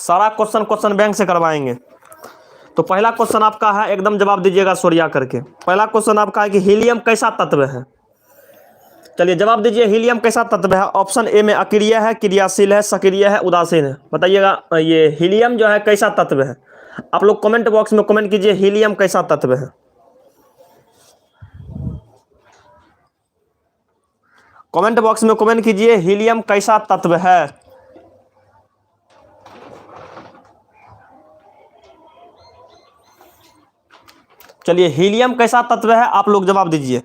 सारा question bank से करवाएंगे। तो पहला क्वेश्चन आपका है, एकदम जवाब दीजिएगा सोरिया करके। पहला क्वेश्चन आपका है कि हीलियम कैसा तत्व है। चलिए जवाब दीजिए, हीलियम कैसा तत्व है। ऑप्शन ए में अक्रिय है, क्रियाशील है, सक्रिय है, उदासीन है। बताइएगा ये हीलियम जो है कैसा तत्व है। आप लोग कमेंट बॉक्स में कमेंट कीजिए हीलियम कैसा तत्व है। कमेंट बॉक्स में कमेंट कीजिए हीलियम कैसा तत्व है। चलिए हीलियम कैसा तत्व है, आप लोग जवाब दीजिए।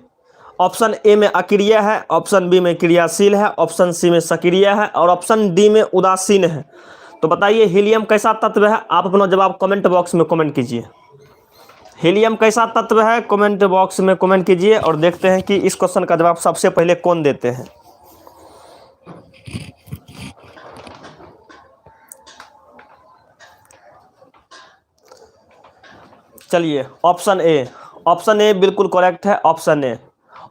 ऑप्शन ए में अक्रिय है, ऑप्शन बी में क्रियाशील है, ऑप्शन सी में सक्रिय है और ऑप्शन डी में उदासीन है। तो बताइए हीलियम कैसा तत्व है। आप अपना जवाब कमेंट बॉक्स में कमेंट कीजिए। हीलियम कैसा तत्व है कमेंट बॉक्स में कमेंट कीजिए और देखते हैं कि इस क्वेश्चन का जवाब सबसे पहले कौन देते हैं। चलिए ऑप्शन ए बिल्कुल करेक्ट है।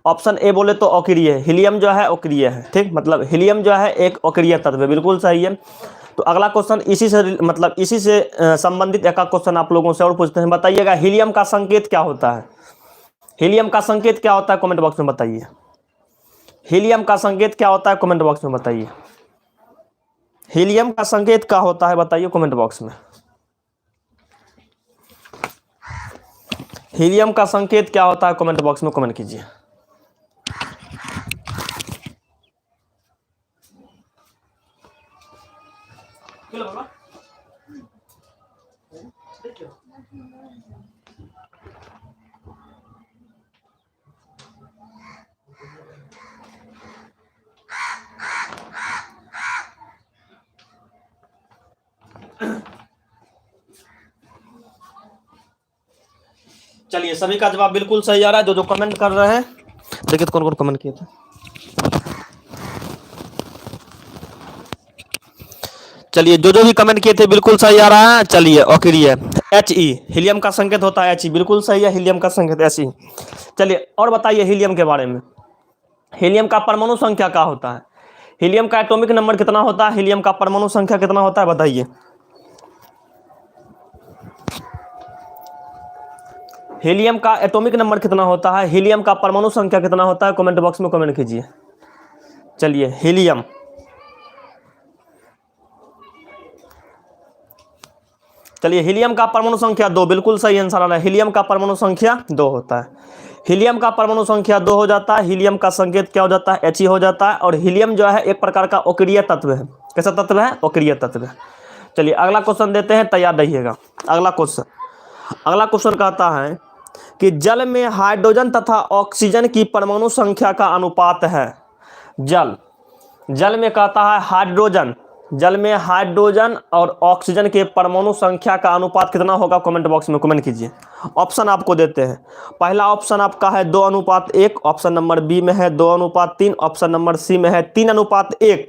ऑप्शन ए बोले तो अक्रिय है, हीलियम जो है अक्रिय है। ठीक, मतलब हीलियम जो है एक अक्रिय तत्व है, बिल्कुल सही है। तो अगला क्वेश्चन इसी से संबंधित एक क्वेश्चन आप लोगों से और पूछते हैं। बताइएगा हीलियम का संकेत क्या होता है। हीलियम का संकेत क्या होता है कमेंट बॉक्स में बताइए। हीलियम का संकेत क्या होता है कमेंट बॉक्स में बताइए। हीलियम का संकेत क्या होता है बताइए कमेंट बॉक्स में। हीलियम का संकेत क्या होता है कमेंट बॉक्स में कमेंट कीजिए। चलिए सभी का जवाब बिल्कुल सही आ रहा है। जो कमेंट कर रहे हैं देखिए तो कौन कौन कमेंट किए थे। चलिए जो भी कमेंट किए थे बिल्कुल सही आ रहा है। चलिए अक्रिय He, हीलियम का संकेत होता है He, बिल्कुल सही है। हीलियम का संकेत He। चलिए और बताइए हीलियम के बारे में। हीलियम का परमाणु संख्या क्या होता है। हीलियम का एटॉमिक नंबर कितना होता है, हीलियम का परमाणु संख्या कितना होता है बताइए। हीलियम का एटॉमिक नंबर कितना होता है, हीलियम का परमाणु संख्या कितना होता है कमेंट बॉक्स में कमेंट कीजिए। चलिए हीलियम, चलिए हीलियम का परमाणु संख्या 2, बिल्कुल सही आंसर आ रहा है। हीलियम का परमाणु संख्या 2 होता है। हीलियम का परमाणु संख्या 2 हो जाता है। हीलियम का संकेत क्या हो जाता है, He हो जाता है। और हीलियम जो है एक प्रकार का अक्रिय तत्व है। कैसा तत्व है, अक्रिय तत्व है। चलिए अगला क्वेश्चन देते हैं, तैयार रहिएगा। अगला क्वेश्चन कहता है कि जल में हाइड्रोजन तथा ऑक्सीजन की परमाणु संख्या का अनुपात है। जल में कहता है हाइड्रोजन, जल में हाइड्रोजन और ऑक्सीजन के परमाणु संख्या का अनुपात कितना होगा कमेंट बॉक्स में कमेंट कीजिए। ऑप्शन आपको देते हैं। पहला ऑप्शन आपका है 2:1, ऑप्शन नंबर बी में है 2:3, ऑप्शन नंबर सी में है 3:1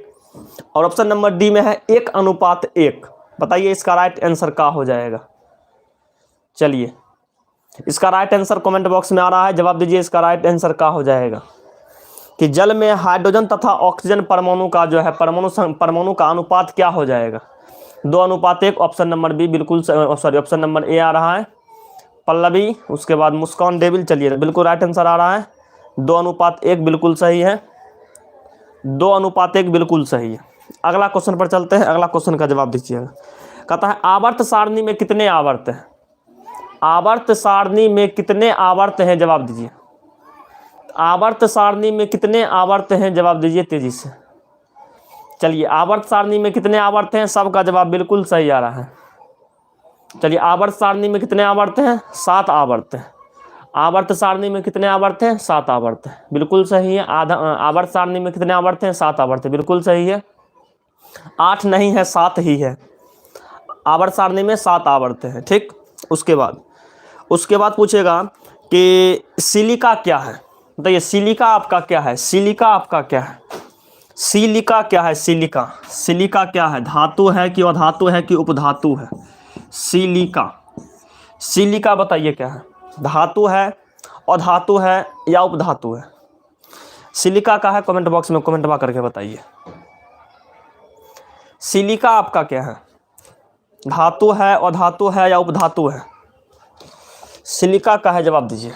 और ऑप्शन नंबर डी में है 1:1। बताइए इसका राइट आंसर क्या हो जाएगा। चलिए इसका राइट आंसर कमेंट बॉक्स में आ रहा है, जवाब दीजिए इसका राइट आंसर क्या हो जाएगा। कि जल में हाइड्रोजन तथा ऑक्सीजन परमाणु का जो है परमाणु का अनुपात क्या हो जाएगा, 2:1। ऑप्शन नंबर बी बिल्कुल ऑप्शन नंबर ए आ रहा है पल्लवी, उसके बाद मुस्कान डेविल। चलिए बिल्कुल राइट आंसर आ रहा है 2:1, बिल्कुल सही है। 2:1 बिल्कुल सही है। अगला क्वेश्चन पर चलते हैं। अगला क्वेश्चन का जवाब दीजिएगा। कहता है आवर्त सारणी में कितने आवर्त हैं। आवर्त सारणी में कितने आवर्त हैं, जवाब दीजिए। आवर्त सारणी में कितने आवर्त हैं, जवाब दीजिए तेजी से। चलिए आवर्त सारणी में कितने आवर्त हैं, सबका जवाब बिल्कुल सही आ रहा है। चलिए आवर्त सारणी में कितने आवर्त हैं, 7 आवर्त हैं। आवर्त सारणी में कितने आवर्त हैं, 7 आवर्त हैं, बिल्कुल सही है। आवर्त सारणी में कितने आवर्त हैं, 7 आवर्त है, बिल्कुल सही है। 8 नहीं है, 7 ही है। आवर्त सारणी में 7 आवर्त है। ठीक, उसके बाद पूछेगा कि सिलिका क्या है। बताइए सिलिका आपका क्या है, सिलिका आपका क्या है, सिलिका क्या है। सिलिका क्या है, धातु है कि अधातु है कि उपधातु है। सिलिका बताइए क्या है, धातु है, अधातु है या उपधातु है। सिलिका का है कमेंट बॉक्स में कमेंट करके बताइए। सिलिका आपका क्या है। धातु है, अधातु है या उपधातु है? सिलिका का है, जवाब दीजिए।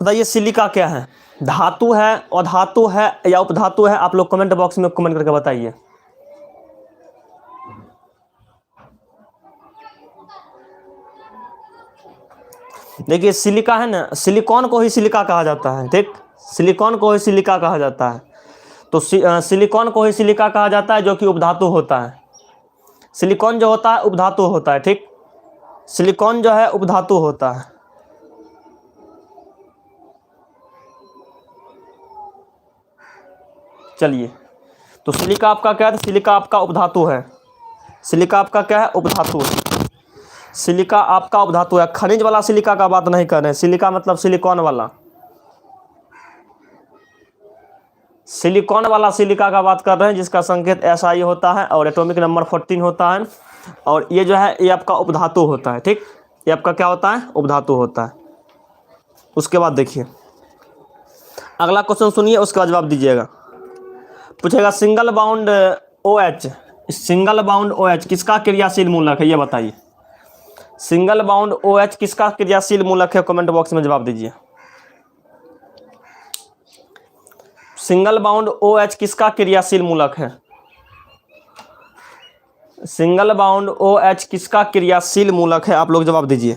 बताइए सिलिका क्या है? धातु है, अधातु है या उपधातु है? आप लोग कमेंट बॉक्स में कमेंट करके बताइए। देखिए सिलिका है ना, सिलिकॉन को ही सिलिका कहा जाता है, ठीक, सिलिकॉन को ही सिलिका कहा जाता है। तो सिलिकॉन को ही सिलिका कहा जाता है जो कि उपधातु होता है। सिलिकॉन जो होता है उपधातु होता है, ठीक, सिलिकॉन जो है उपधातु होता है। चलिए, तो सिलिका आपका क्या है? सिलिका आपका उपधातु है। सिलिका आपका क्या है? उपधातु है। सिलिका आपका उपधातु है। खनिज वाला सिलिका का बात नहीं कर रहे हैं। सिलिका मतलब सिलिकॉन वाला, सिलिकॉन वाला सिलिका का बात कर रहे हैं, जिसका संकेत SI होता है और एटॉमिक नंबर 14 होता है। और ये जो है ये आपका उपधातु होता है, ठीक, ये आपका क्या होता है? उपधातु होता है। उसके बाद देखिए अगला क्वेश्चन सुनिए, उसका जवाब दीजिएगा। पूछेगा single bound OH, single bound OH किसका क्रियाशील मूलक है? ये बताइए। सिंगल बाउंड OH किसका क्रियाशील मूलक है? कमेंट बॉक्स में जवाब दीजिए। सिंगल बाउंड OH किसका क्रियाशील मूलक है? सिंगल बाउंड OH किसका क्रियाशील मूलक है? आप लोग जवाब दीजिए।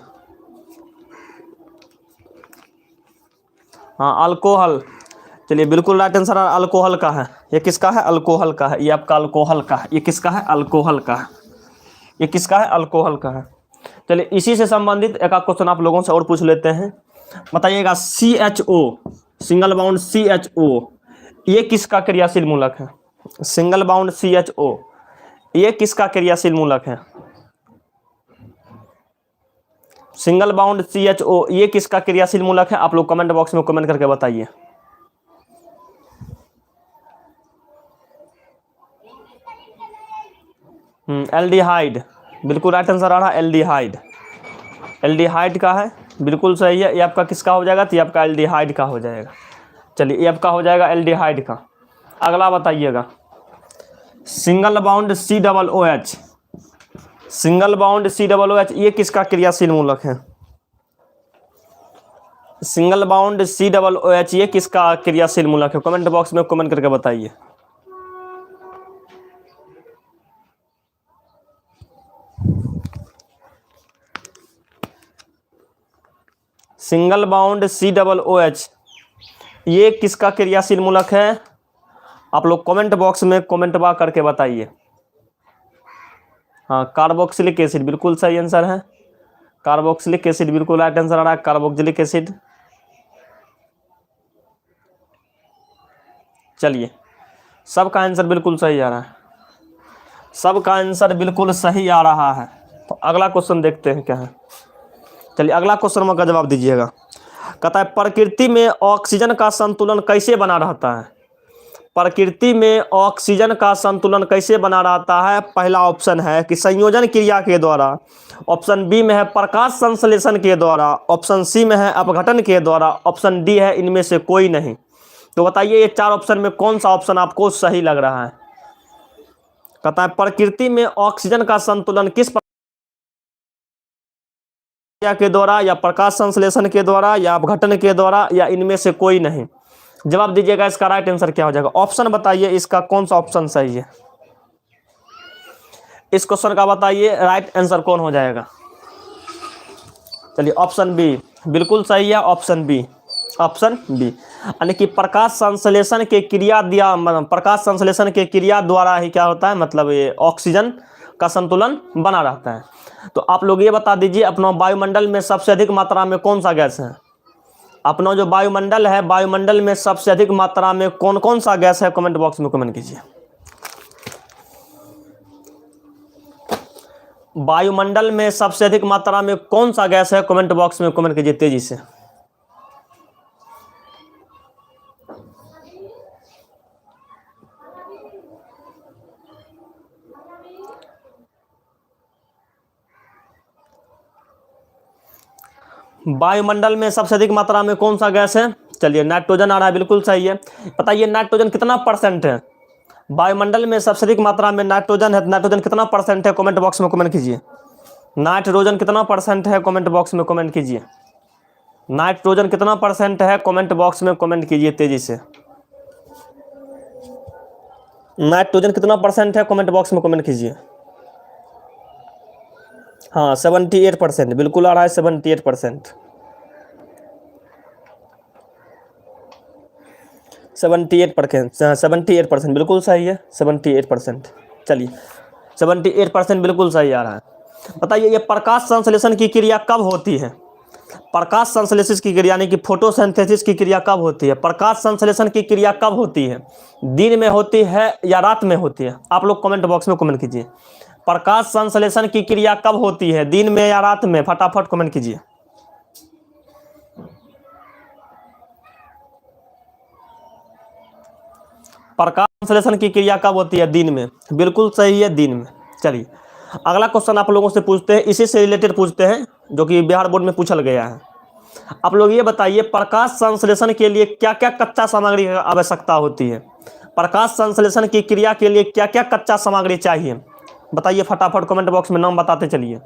हाँ, अल्कोहल। चलिए, बिल्कुल राइट आंसर अल्कोहल का है। ये किसका है? अल्कोहल का है। ये आपका अल्कोहल का है। ये किसका है? अल्कोहल का है। ये किसका है? अल्कोहल का है। चलिए, इसी से संबंधित एक आध क्वेश्चन आप लोगों से और पूछ लेते हैं। बताइएगा CHO, सिंगल बाउंड CHO, ये किसका क्रियाशील मूलक है? सिंगल बाउंड CHO, ये किसका क्रियाशील मूलक है? सिंगल बाउंड CHO, ये किसका क्रियाशील मूलक है? आप लोग कमेंट बॉक्स में कमेंट करके बताइए। एल्डिहाइड, बिल्कुल राइट आंसर आ रहा है एल्डिहाइड। एल्डिहाइड का है, बिल्कुल सही है। ये आपका किसका हो जाएगा? तो ये आपका एल्डिहाइड का हो जाएगा। चलिए, ये आपका हो जाएगा एल्डिहाइड का। अगला बताइएगा single bound COOH, single bound COOH, ये किसका क्रियाशील मूलक है? सिंगल बाउंड COOH, ये किसका क्रियाशील मूलक है? कमेंट बॉक्स में कमेंट करके बताइए। सिंगल बाउंड COOH, ये किसका क्रियाशील मूलक है? आप लोग कमेंट बॉक्स में कमेंट बा करके बताइए। हाँ, कार्बोक्सिलिक एसिड, बिल्कुल सही आंसर है। कार्बोक्सिलिक एसिड, बिल्कुल राइट आंसर आ रहा है कार्बोक्सिलिक एसिड। चलिए, सबका आंसर बिल्कुल सही आ रहा है, सबका आंसर बिल्कुल सही आ रहा है। तो अगला क्वेश्चन देखते हैं क्या है। चलिए, अगला क्वेश्चन का जवाब दीजिएगा। कहता है प्रकृति में ऑक्सीजन का संतुलन कैसे बना रहता है? प्रकृति में ऑक्सीजन का संतुलन कैसे बना रहता है? पहला ऑप्शन है कि संयोजन क्रिया के द्वारा, ऑप्शन B में है प्रकाश संश्लेषण के द्वारा, ऑप्शन C में है अपघटन के द्वारा, ऑप्शन D है इनमें से कोई नहीं। तो बताइए ये चार ऑप्शन में कौन सा ऑप्शन आपको सही लग रहा है? कहता है प्रकृति में ऑक्सीजन का संतुलन किस क्रिया के द्वारा, या प्रकाश संश्लेषण के द्वारा, या अपघटन के द्वारा, या इनमें से कोई नहीं। जवाब दीजिएगा, इसका राइट आंसर क्या हो जाएगा? ऑप्शन बताइए, इसका कौन सा ऑप्शन सही है? इस क्वेश्चन का बताइए राइट आंसर कौन हो जाएगा? चलिए, ऑप्शन B बिल्कुल सही है। ऑप्शन B, ऑप्शन B, यानी कि प्रकाश संश्लेषण के क्रिया दिया, मतलब प्रकाश संश्लेषण के क्रिया द्वारा ही क्या होता है, मतलब ये ऑक्सीजन का संतुलन बना रहता है। तो आप लोग ये बता दीजिए, अपना वायुमंडल में सबसे अधिक मात्रा में कौन सा गैस है? अपना जो वायुमंडल है, वायुमंडल में सबसे अधिक मात्रा में कौन कौन सा गैस है? कमेंट बॉक्स में कमेंट कीजिए। वायुमंडल में सबसे अधिक मात्रा में कौन सा गैस है? कमेंट बॉक्स में कमेंट कीजिए तेजी से। वायुमंडल में सबसे अधिक मात्रा में कौन सा गैस है? चलिए नाइट्रोजन आ रहा है, बिल्कुल सही है। बताइए नाइट्रोजन कितना परसेंट है? वायुमंडल में सबसे अधिक मात्रा में नाइट्रोजन है, नाइट्रोजन कितना परसेंट है? कमेंट बॉक्स में कमेंट कीजिए। नाइट्रोजन कितना परसेंट है? कमेंट बॉक्स में कमेंट कीजिए। नाइट्रोजन कितना परसेंट है? कमेंट बॉक्स में कमेंट कीजिए तेजी से। नाइट्रोजन कितना परसेंट है? कमेंट बॉक्स में कमेंट कीजिए। हाँ 78%, बिल्कुल आ रहा है 78%। 78%, बिल्कुल सही है 78%। चलिए 78% बिल्कुल सही आ रहा है। बताइए ये प्रकाश संश्लेषण की क्रिया कब होती है? प्रकाश संश्लेषण की क्रिया यानी कि फोटोसिंथेसिस की क्रिया कब होती है? प्रकाश संश्लेषण की क्रिया कब होती है? दिन में होती है या रात में होती है? आप लोग कमेंट बॉक्स में कमेंट कीजिए। प्रकाश संश्लेषण की क्रिया कब होती है? दिन में या रात में? फटाफट कमेंट कीजिए। प्रकाश संश्लेषण की क्रिया कब होती है? दिन में, बिल्कुल सही है दिन में। चलिए अगला क्वेश्चन आप लोगों से पूछते हैं, इसी से रिलेटेड पूछते हैं जो कि बिहार बोर्ड में पूछा गया है। आप लोग ये बताइए प्रकाश संश्लेषण के लिए क्या क्या कच्चा सामग्री की आवश्यकता होती है? प्रकाश संश्लेषण की क्रिया के लिए क्या क्या कच्चा सामग्री चाहिए? बताइए फटाफट कमेंट बॉक्स में नाम बताते चलिए।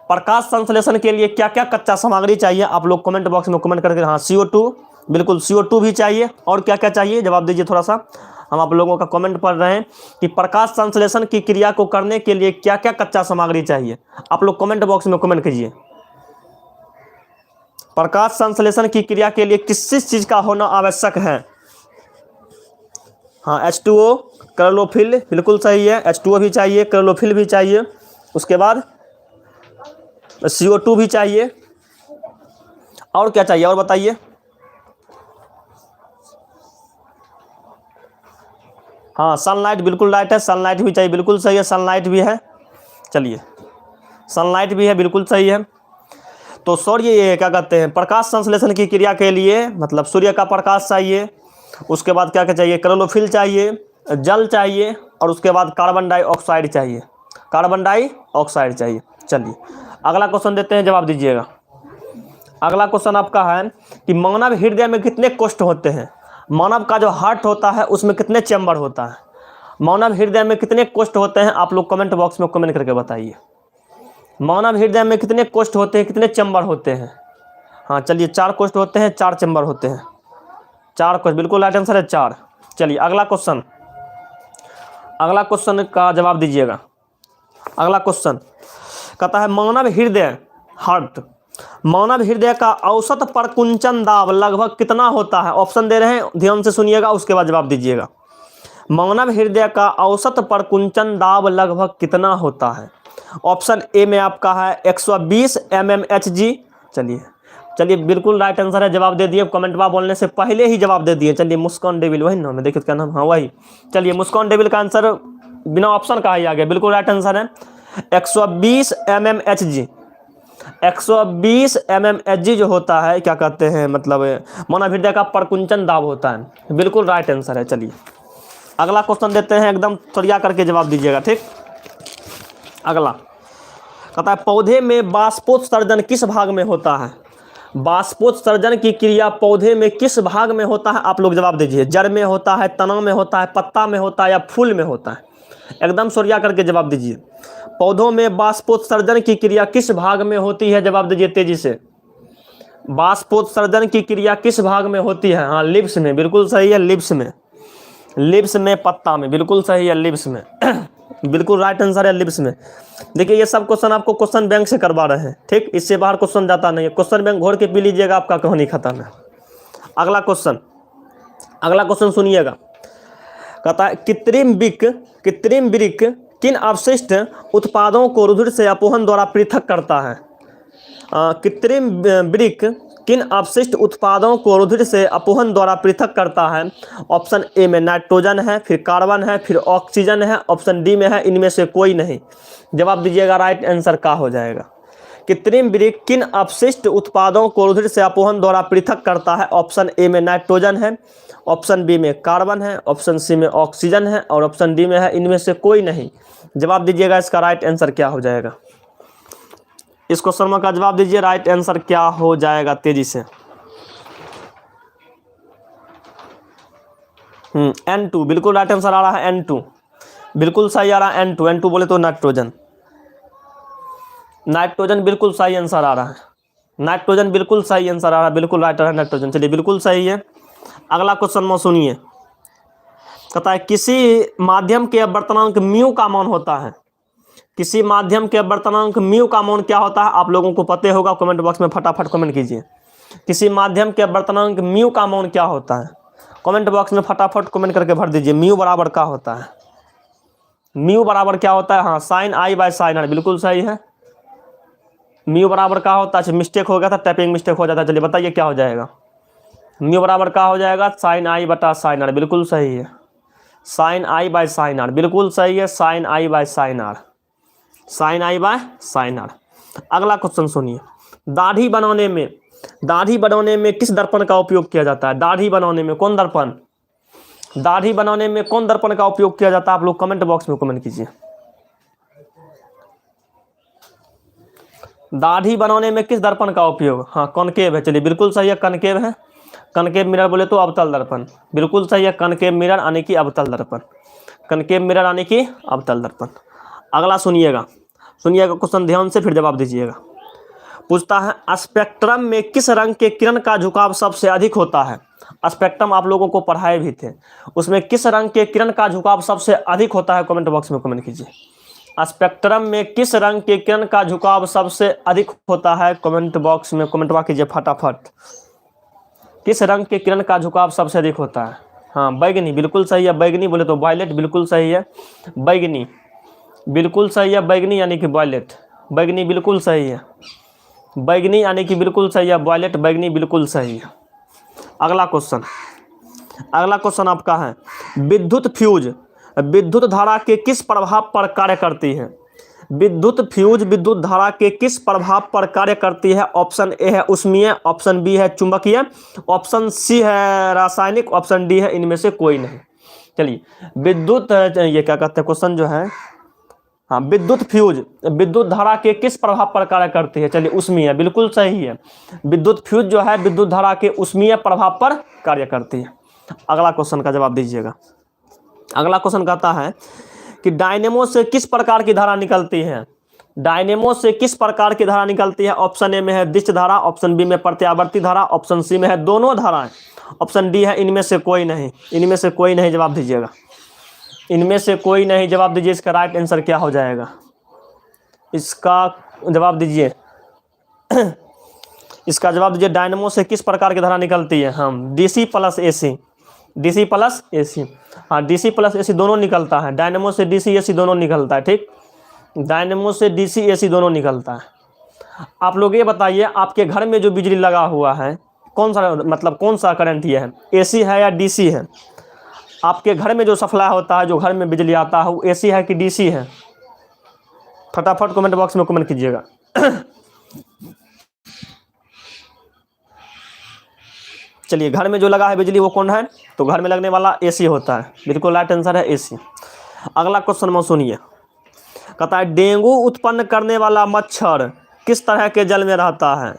प्रकाश संश्लेषण के लिए क्या क्या कच्चा सामग्री चाहिए? आप लोग कमेंट बॉक्स में कमेंट करके। हाँ CO2, बिल्कुल CO2 भी चाहिए। और क्या क्या चाहिए जवाब दीजिए थोड़ा सा, हम आप लोगों का कमेंट पढ़ रहे हैं कि प्रकाश संश्लेषण की क्रिया को करने के लिए क्या क्या कच्चा सामग्री चाहिए। आप लोग कमेंट बॉक्स में कमेंट कीजिए। प्रकाश संश्लेषण की क्रिया के लिए किस चीज का होना आवश्यक है? हाँ H2O, क्लोरोफिल, बिल्कुल सही है। H2O भी चाहिए, क्लोरोफिल भी चाहिए, उसके बाद CO2 भी चाहिए। और क्या चाहिए और बताइए। हाँ सनलाइट, बिल्कुल राइट है, सनलाइट भी चाहिए, बिल्कुल सही है, सनलाइट भी है। चलिए सनलाइट भी है, बिल्कुल सही है। तो सूर्य ये क्या कहते हैं, प्रकाश संश्लेषण की क्रिया के लिए मतलब सूर्य का प्रकाश चाहिए, उसके बाद क्या क्या चाहिए, क्लोरोफिल चाहिए, जल चाहिए, और उसके बाद कार्बन डाइऑक्साइड चाहिए, कार्बन डाइऑक्साइड चाहिए। चलिए अगला क्वेश्चन देते हैं, जवाब दीजिएगा। अगला क्वेश्चन आपका है कि मानव हृदय में कितने कोष्ठ होते हैं? मानव का जो हार्ट होता है उसमें कितने चैम्बर होता है? मानव हृदय में कितने कोष्ठ होते हैं? आप लोग कमेंट बॉक्स में कमेंट करके बताइए। मानव हृदय में कितने कोष्ठ होते हैं, कितने चैम्बर होते हैं? हाँ चलिए 4 कोष्ठ होते हैं, 4 चैम्बर होते हैं, 4 कोष्ठ, बिल्कुल राइट आंसर है 4। चलिए अगला क्वेश्चन, अगला क्वेश्चन का जवाब दीजिएगा। अगला क्वेश्चन कहता है मानव हृदय हार्ट, मानव हृदय का औसत प्रकुंचन दाब लगभग कितना होता है? ऑप्शन दे रहे हैं, ध्यान से सुनिएगा, उसके बाद जवाब दीजिएगा। मानव हृदय का औसत प्रकुंचन दाब लगभग कितना होता है? ऑप्शन ए में आपका है 120 mmHg। चलिए बिल्कुल राइट आंसर है, जवाब दे दिए, कमेंट बा बोलने से पहले ही जवाब दे दिए। चलिए मुस्कान डेविल, वही नाम है, देखिए क्या नाम, हाँ वही। चलिए मुस्कान डेविल का आंसर बिना ऑप्शन का ही आ गया, बिल्कुल राइट आंसर है 120 mmHg। 120 mmHg जो होता है क्या कहते हैं, मतलब मानव हृदय का प्रकुंचन दाब होता है, बिल्कुल राइट आंसर है। चलिए अगला क्वेश्चन देते हैं, एकदम सरिया करके जवाब दीजिएगा, ठीक। अगला कहता है पौधे में बाष्पोत्सर्जन किस भाग में होता है? बाष्पोत्सर्जन की क्रिया पौधे में किस भाग में होता है? आप लोग जवाब दीजिए। जड़ में होता है, तना में होता है, पत्ता में होता है, या फूल में होता है? एकदम सरिया करके जवाब दीजिए। पौधों में बाष्पोत्सर्जन की क्रिया किस भाग में होती है? जवाब दीजिए तेजी से। बाष्पोत्सर्जन की क्रिया किस भाग में होती है? हाँ लिप्स में, बिल्कुल सही है, लिप्स में, लिप्स में, पत्ता में, बिल्कुल सही है, लिप्स में बिल्कुल राइट आंसर है, लिप्स में। देखिए ये सब क्वेश्चन आपको क्वेश्चन बैंक से करवा रहे हैं, ठीक, इससे बाहर क्वेश्चन जाता नहीं है, क्वेश्चन बैंक घोर के पी लीजिएगा, आपका कहानी खत्म है। अगला क्वेश्चन, अगला क्वेश्चन सुनिएगा, कहता है कृत्रिम वृक्क किन अवशिष्ट उत्पादों को रुधिर से अपोहन द्वारा पृथक करता है? कृत्रिम वृक्क किन अवशिष्ट उत्पादों को रुधिर से अपोहन द्वारा पृथक करता है? ऑप्शन ए में नाइट्रोजन है, फिर कार्बन है, फिर ऑक्सीजन है, ऑप्शन डी में है इनमें से कोई नहीं। जवाब दीजिएगा, राइट आंसर क्या हो जाएगा? कृत्रिम वृक्क किन अवशिष्ट उत्पादों को रुधिर से अपोहन द्वारा पृथक करता है? ऑप्शन ए में नाइट्रोजन है, ऑप्शन बी में कार्बन है, ऑप्शन सी में ऑक्सीजन है, और ऑप्शन डी में है इनमें से कोई नहीं। जवाब दीजिएगा, इसका राइट आंसर क्या हो जाएगा? इस क्वेश्चन का जवाब दीजिए, राइट आंसर क्या हो जाएगा तेजी से। N2 बिल्कुल राइट आंसर आ रहा है। N2 बिल्कुल सही आ रहा है। N2 N2 बोले तो नाइट्रोजन, नाइट्रोजन बिल्कुल सही आंसर आ रहा है। नाइट्रोजन बिल्कुल सही आंसर आ रहा है, बिल्कुल राइट है नाइट्रोजन। चलिए बिल्कुल सही है। अगला क्वेश्चन में सुनिए, कहता है किसी माध्यम के अपवर्तनांक म्यू का मान होता है। किसी माध्यम के अपवर्तनांक म्यू का मान क्या होता है, आप लोगों को पता होगा, कमेंट बॉक्स में फटाफट कमेंट कीजिए। किसी माध्यम के अपवर्तनांक म्यू का मान क्या होता है, कमेंट बॉक्स में फटाफट कमेंट करके भर दीजिए। म्यू बराबर क्या होता है, म्यू बराबर क्या होता है, हाँ sine i by sine r, बिल्कुल सही है। म्यू बराबर क्या होता है, मिस्टेक हो गया था, टाइपिंग मिस्टेक हो जाता है। चलिए बताइए क्या हो जाएगा। म्यू बराबर क्या हो जाएगा, साइन आई बटा साइन आर, बिल्कुल सही है। Sine i by sine r, बिल्कुल सही है। Sine i by sine r, sine i by sine r. अगला क्वेश्चन सुनिए, दाढ़ी बनाने में किस दर्पण का उपयोग किया जाता है। दाढ़ी बनाने में कौन दर्पण, दाढ़ी बनाने में कौन दर्पण का उपयोग किया जाता है, आप लोग कमेंट बॉक्स में कमेंट कीजिए। दाढ़ी बनाने में किस दर्पण का उपयोग, हाँ कॉनकेव है। चलिए बिल्कुल सही है, कनकेव है। कनकेव मिरर बोले तो अवतल दर्पण, बिल्कुल सही है। कनकेव मिरर यानी कि अवतल दर्पण, कनकेव मिरर यानी कि अवतल दर्पण। अगला सुनिएगा क्वेश्चन ध्यान से, फिर जवाब दीजिएगा। पूछता है स्पेक्ट्रम में किस रंग के किरण का झुकाव सबसे अधिक होता है। स्पेक्ट्रम आप लोगों को पढ़ाए भी थे, उसमें किस रंग के किरण का झुकाव सबसे अधिक होता है, कमेंट बॉक्स में कमेंट कीजिए। स्पेक्ट्रम में किस रंग के किरण का झुकाव सबसे अधिक होता है, कमेंट बॉक्स में कमेंट कीजिए फटाफट। किस रंग के किरण का झुकाव सबसे अधिक होता है, हाँ बैगनी, बिल्कुल सही है। बैगनी बोले तो वायलेट, बिल्कुल सही है। बैगनी बिल्कुल सही है, बैगनी यानी कि वायलेट, बैगनी बिल्कुल सही है। बैगनी यानी कि बिल्कुल सही है, वायलेट बैगनी बिल्कुल सही है। अगला क्वेश्चन आपका है, विद्युत फ्यूज विद्युत धारा के किस प्रभाव पर कार्य करती है। विद्युत फ्यूज विद्युत धारा के किस प्रभाव पर कार्य करती है। ऑप्शन ए है उष्मीय, ऑप्शन बी है चुंबकीय, ऑप्शन सी है रासायनिक, ऑप्शन डी है इनमें से कोई नहीं। चलिए विद्युत, ये क्या कहते हैं क्वेश्चन जो है, हाँ विद्युत फ्यूज विद्युत धारा के किस प्रभाव पर कार्य करती है। चलिए उष्मीय, बिल्कुल सही है। विद्युत फ्यूज जो है विद्युत धारा के उष्मीय प्रभाव पर कार्य करती है। अगला क्वेश्चन का जवाब दीजिएगा। अगला क्वेश्चन कहता है कि डायनेमो से किस प्रकार की धारा निकलती है। डायनेमो से किस प्रकार की धारा निकलती है। ऑप्शन ए में है दिश धारा, ऑप्शन बी में प्रत्यावर्ती धारा, ऑप्शन सी में है दोनों धाराएं, ऑप्शन डी है इनमें से कोई नहीं। इनमें से कोई नहीं जवाब दीजिएगा, इनमें से कोई नहीं जवाब दीजिए। इसका राइट आंसर क्या हो जाएगा, इसका जवाब दीजिए। इसका जवाब दीजिए, डायनेमो से किस प्रकार की धारा निकलती है। हम DC plus AC, DC plus AC, हाँ डीसी प्लस एसी दोनों निकलता है। डायनेमो से डीसी एसी दोनों निकलता है, ठीक। डायनेमो से डीसी एसी दोनों निकलता है। आप लोग ये बताइए, आपके घर में जो बिजली लगा हुआ है कौन सा, मतलब कौन सा करंट ये है, एसी है या डीसी है। आपके घर में जो सप्लाई होता है, जो घर में बिजली आता है, वो एसी है कि डीसी है। फटाफट कमेंट बॉक्स में कमेंट कीजिएगा। चलिए घर में जो लगा है बिजली वो कौन है, तो घर में लगने वाला एसी होता है, बिल्कुल राइट आंसर है एसी। अगला क्वेश्चन में सुनिए, कहता है डेंगू उत्पन्न करने वाला मच्छर किस तरह के जल में रहता है।